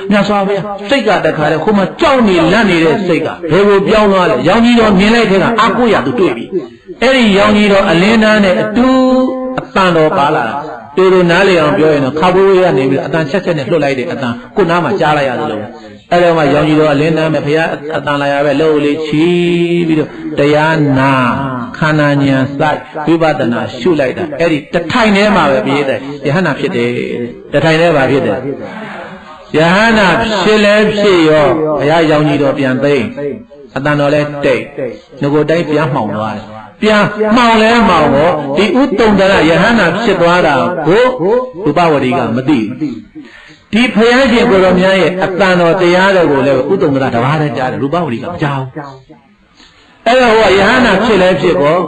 စိတ်ကတခါတည်းခုမှကြောက်နေလန့်နေတဲ့စိတ်ကဘယ်ကိုပြောင်းသွားလဲရောင်ကြီးတော့မြင်လိုက်တဲ့ကအာကိုရသူတွေ့ပြီအဲ့ဒီရောင်ကြီးတော့အလင်းတန်းနဲ့အတူအတန်တော်ပါလာတာတူတူနားလေအောင်ပြောရင်တော့ခါဘိုးရနေပြီးအတန်ချက်နဲ့လှုပ်လိုက်တဲ့အတန်ကိုနားမှာကြားလိုက်ရတယ်လို့အဲ့တော့မှရောင်ကြီးတော်အလင်းတန်းမဲ့ဘုရားအတန်လာရပဲလှုပ်လေးချီပြီးတော့တရားနာခန္ဓာဉာဏ်စိုက်ဝိပဿနာရှုလိုက်တာအဲ့ဒီတထိုင်ထဲမှာပဲပြည့်တဲ့ယဟနာဖြစ်တယ်တထိုင်ထဲမှာဖြစ်တယ်ယဟနာဖြစ်လဲဖြစ်ရောဘုရားရောင်ကြီးတော်ပြန်သိမ့်အတန်တော်လဲတိတ်ငကိုတိုင်းပြန်မှောင်သွားတယ်ပြန်မှောင်လဲမှောင်တော့ဒီဥတုံတရယဟနာဖြစ်သွားတာကိုရူပဝတိကမသိဒီဘုရားရှင်ကိုယ်တော်များရဲ့အတန်တော်တရားတော်ကိုလည်းဥတုံတရတပါးတည်းကြားတယ်ရူပဝတိကမကြားဘူးအဲ့တော့ဟိုယဟနာဖြစ်လဲဖြစ်ကော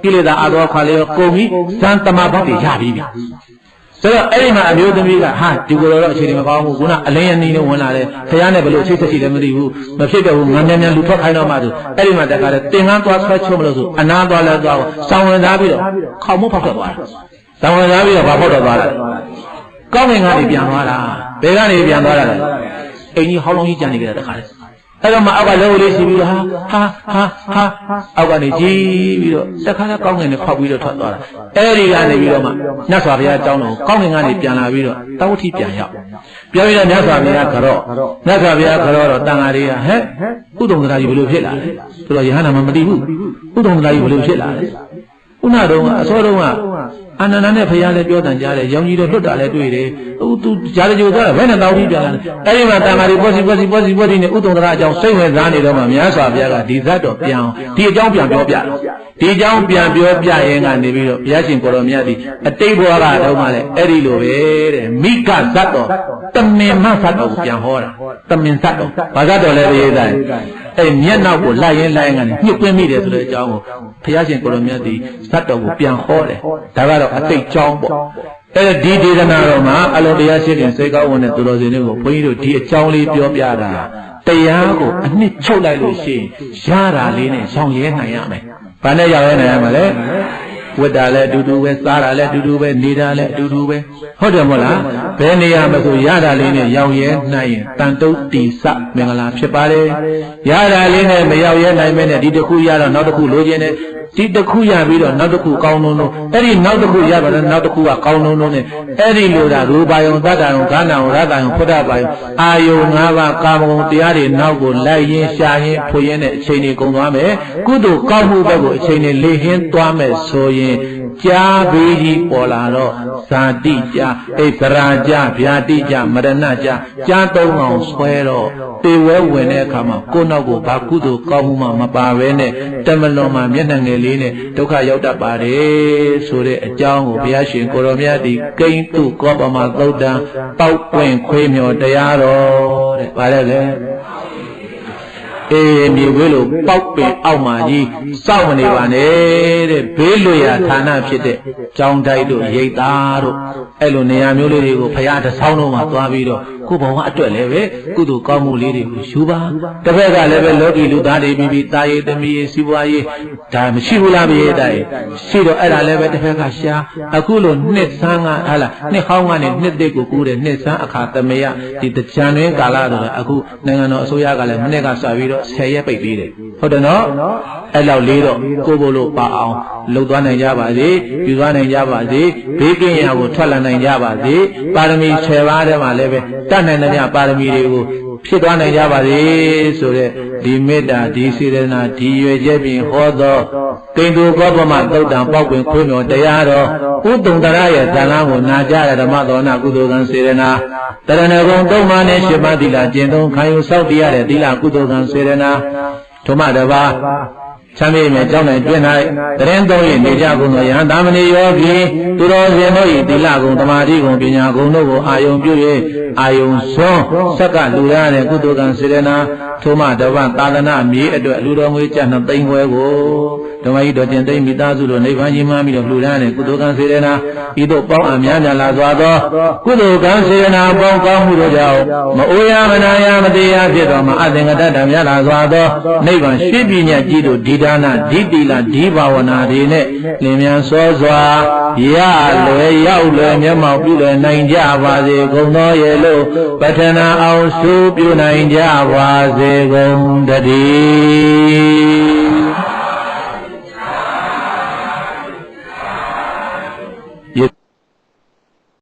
ကိလေသာအသောခွာလေကုန်ပြီဇန်တမဘတ်တွေရပြီးပြီဆိုတော့အဲ့ဒီမှာအမျိုးသမီးကဟာဒီကိုယ်တော်အခြေအနေမကောင်းဘူးခုနအလင်းရနီးနဲ့ဝင်လာတယ်ဘုရားနဲ့ဘယ်လိုချိတ်ဆက်ရှိလဲမသိဘူးမဖြစ်တော့ဘူးငန်းမြန်လူထွက်ခိုင်းတော့မှဆိုအဲ့ဒီမှာတခါတည်းတင်ကန်းသွားဆွဲချုံမလို့ဆိုအနာသွားလဲသွားဆောင်းဝင်သားပြီးတော့ခေါင်းမဖောက်ထွက်သွားတယ်ဆောင်းဝင်သားပြီးတော့ဘာဖောက်ထွက်သွားလဲကောင်းငင်ကနေပြန်သွားတာဘယ်ကနေပြန်သွားတာလဲအိမ်ကြီးဟောင်းလုံးကြီးကြံနေကြတာတခါတည်း အဲ့တော့မှအောက်ကလောလေးရှိပြီးတော့ဟာအောက်ကနေကြည်ပြီးတော့တခါတော့ကောင်းငင်နဲ့ဖောက်ပြီးတော့ထွက်သွားတာအဲ့ဒီကနေပြီးတော့မှမြတ်စွာဘုရားအကြောင်းတော်ကောင်းငင်ကနေပြန်လာပြီးတော့တောဝတိပြန်ရောက်ပြောပြီးတော့မြတ်စွာဘုရားကတော့မြတ်စွာဘုရားကတော့တန်ဃာတွေကဥဒ္ဒုံသရာကြီးဘယ်လိုဖြစ်လာလဲဆိုတော့ယဟန္တာမသိဘူးဥဒ္ဒုံသရာကြီးဘယ်လိုဖြစ်လာလဲခုနတုန်းကအစောတုန်းကအာနန္ဒနဲ့ဘုရားလည်းပြောတန်ကြတယ်ရောင်ကြီးတော့လွတ်တာလည်းတွေ့တယ်သူဂျာတကြိုသွားတာဘယ်နဲ့တောင်းပြီးပြန်လာလဲအဲ့ဒီမှာတန်ဃာတွေပေါ်စီနဲ့ဥဒ္ဒုံသရာအကြောင်းစိတ်ဝင်စားနေတော့မှမြတ်စွာဘုရားကဒီဇတ်တော်ပြန်ဒီအကြောင်းပြန်ပြောပြတယ်ဒီအကြောင်းပြန်ပြောပြရင်ကနေပြီးတော့ဘုရားရှင်ကိုရောမြတ်ဒီအတိတ်ဘဝကတော့မှလည်းအဲ့ဒီလိုပဲတဲ့မိကဇတ်တော်တမင်မဇတ်တော်ကိုပြန်ဟောတာတမင်ဇတ်တော်ဘာဇတ်တော်လဲရေးတိုင်းအဲ့မျက်နောက်ကိုလိုက်ရင်ကနေညှို့သွင်းမိတယ်ဆိုတဲ့အကြောင်းကိုဘုရားရှင်ကိုရောမြတ်ဒီဇတ်တော်ကိုပြန်ဟောတယ်ဒါကတော့အတိတ်ကြောင်းပေါ့အဲ့ဒီဒေသနာတော်မှာအလုံးတရားရှိခင်စိတ်ကောင်းဝင်တဲ့သူတော်စင်တွေကိုဘုန်းကြီးတို့ဒီအကြောင်းလေးပြောပြတာတရားကိုအနှစ်ချုပ်လိုက်လို့ရှိရင်ရတာလေးနဲ့ဆောင်ရဲနိုင်ရမယ်။ဘာနဲ့ရောက်ရဲနိုင်ရမလဲ။ဝတ်တာလည်းအတူတူပဲစားတာလည်းအတူတူပဲနေတာလည်းအတူတူပဲဟုတ်တယ်မဟုတ်လား။ဘယ်နေရာမှာဆိုရတာလေးနဲ့ရောက်ရဲနိုင်ရင်တန်တုတ်တိစမင်္ဂလာဖြစ်ပါလေ။ရတာလေးနဲ့မရောက်ရဲနိုင်မဲနဲ့ဒီတစ်ခုရတော့နောက်တစ်ခုလိုချင်တယ်ဒီတစ်ခုရပြီးတော့နောက်တစ်ခုကောင်းလုံးလုံးအဲ့ဒီနောက်တစ်ခုရပါတော့နောက်တစ်ခုကကောင်းလုံးလုံးနဲ့အဲ့ဒီလိုတာရူပါယုံသတ္တယုံခန္ဓာယုံရတ္တယုံဖုဒ္ဓဘာယုံအာယုံ၅ပါးကာမဂုဏ်တရားတွေနောက်ကိုလိုက်ရင်းရှာရင်းဖွရင်းတဲ့အချိန်တွေကုန်သွားမယ်ကုသိုလ်ကောင်းမှုဘက်ကိုအချိန်တွေလေဟင်းသွားမယ်ဆိုရင်ကြားပြီးကြီးပေါ်လာတော့ဇာတိကြဣသရာကြဗျာတိကြမရဏကြကြားသုံးအောင်ဆွဲတော့ပေဝဲဝင်တဲ့အခါမှာကိုယ်နောက်ကိုဘာကုသိုလ်ကောင်းမှုမှမပါဘဲနဲ့တမလွန်မှာမျက်နှာငယ်လေးနဲ့ဒုက္ခရောက်တတ်ပါတယ်ဆိုတဲ့အကြောင်းကိုဘုရားရှင်ကိုရောမြတ်ဒီကိန်းတုကောပမသုတ်တံပေါက်ပွင့်ခွေးမြော်တရားတော်တဲ့ဗါလဲလေမြေဝေးလို့ပေါက်ပင်အောက်မှာကြီးစောင့်မနေပါနဲ့တဲ့ဘေးလွရာဌာနဖြစ်တဲ့ကြောင်းတိုက်တို့ရိတ်သားတို့အဲ့လိုနေရာမျိုးလေးတွေကိုဘုရားတဆောင်းလုံးမှာသွားပြီးတော့ကိုယ်ဘဝအတွက်လည်းပဲကုသိုလ်ကောင်းမှုလေးတွေကိုယူပါတစ်ဖက်ကလည်းပဲလောကီလူသားတွေပြီးတာရည်သမီးရည်စီးပွားရေးဒါမရှိဘူးလားပြေးတိုင်ရှိတော့အဲ့ဒါလည်းပဲတစ်ဖက်ကရှာအခုလိုနှစ်ဆန်းကဟာလားနှစ်ဟောင်းကနေနှစ်သစ်ကိုကူးတဲ့နှစ်ဆန်းအခါသမယဒီတကြံတွင်ကာလဆိုတာအခုနိုင်ငံတော်အစိုးရကလည်းမနေ့ကစပြီးတော့10 ရက်ပိတ်ပြီးတယ်ဟုတ်တယ်နော်အဲ့လောက်လေးတော့ကိုယ်ဘလို့ပါအောင်လှုပ်သွားနိုင်ကြပါစေယူသွားနိုင်ကြပါစေဘေးကင်းရာကိုထွက်လာနိုင်ကြပါစေပါရမီ10 ပါးထဲမှာလည်းပဲတတ်နိုင်တဲ့ပါရမီတွေကိုဖြစ်သွားနိုင်ကြပါစေဆိုတဲ့ဒီမေတ္တာဒီစေတနာဒီရွယ်ချက်ဖြင့်ဟောသောကိန္တုကောပမသုတ်တံပေါက်ပင်ခွေးမြော်တရားတော်ဥဒ္ဒုံတရရဲ့ဇာလံကိုနာကြရဓမ္မသောနာကုသိုလ်ကံစေတနာတရဏဂုံသုံးပါးနဲ့8 ပါးသီလကျင့်သုံးခံယူဆောက်တည်ရတဲ့သီလကုသိုလ်ကံစေတနာဓမ္မတပါးချမ်းမြေ့ကျောင်း၌တွင်၌တရင်သုံး၏နေကြကုန်သောယဟန်သမဏေယောဂီသူတော်စင်တို့၏သီလဂုဏ်သမာဓိဂုဏ်ပညာဂုဏ်တို့ကိုအာယုံပြု၍အာယုံစွန်းဆက်ကလူရတဲ့ကုသိုလ်ကံစေတနာထိုမှတပတ်သာသနာမြေအတွက်လူတော်ငွေကျပ်2 သိန်းခွဲကိုဓမ္မကြီးတော်ကျင်သိမ့်မိသားစုတို့နိဗ္ဗာန်ကြီးမှပြီးတော့လူရတဲ့ကုသိုလ်ကံစေတနာဤသို့ပေါင်းအများများလာစွာသောကုသိုလ်ကံစေတနာပေါင်းကောင်းမှုတို့ကြောင့်မအိုရမနာရမတရားဖြစ်တော်မှာအသင်္ကတ္တများလာစွာသောနိဗ္ဗာန်ရှိပညာကြီးတို့ဒီဒါနဒီတိလဒီဘာဝနာတွေနဲ့လင်မြန်စောစွာရလွယ်ရောက်လွယ်မျက်မှောက်ပြုလွယ်နိုင်ကြပါစေကုန်သောရဲ့လို့ပဋ္ဌနာအောင်စုပြုနိုင်ကြပါစေကုန်တည်း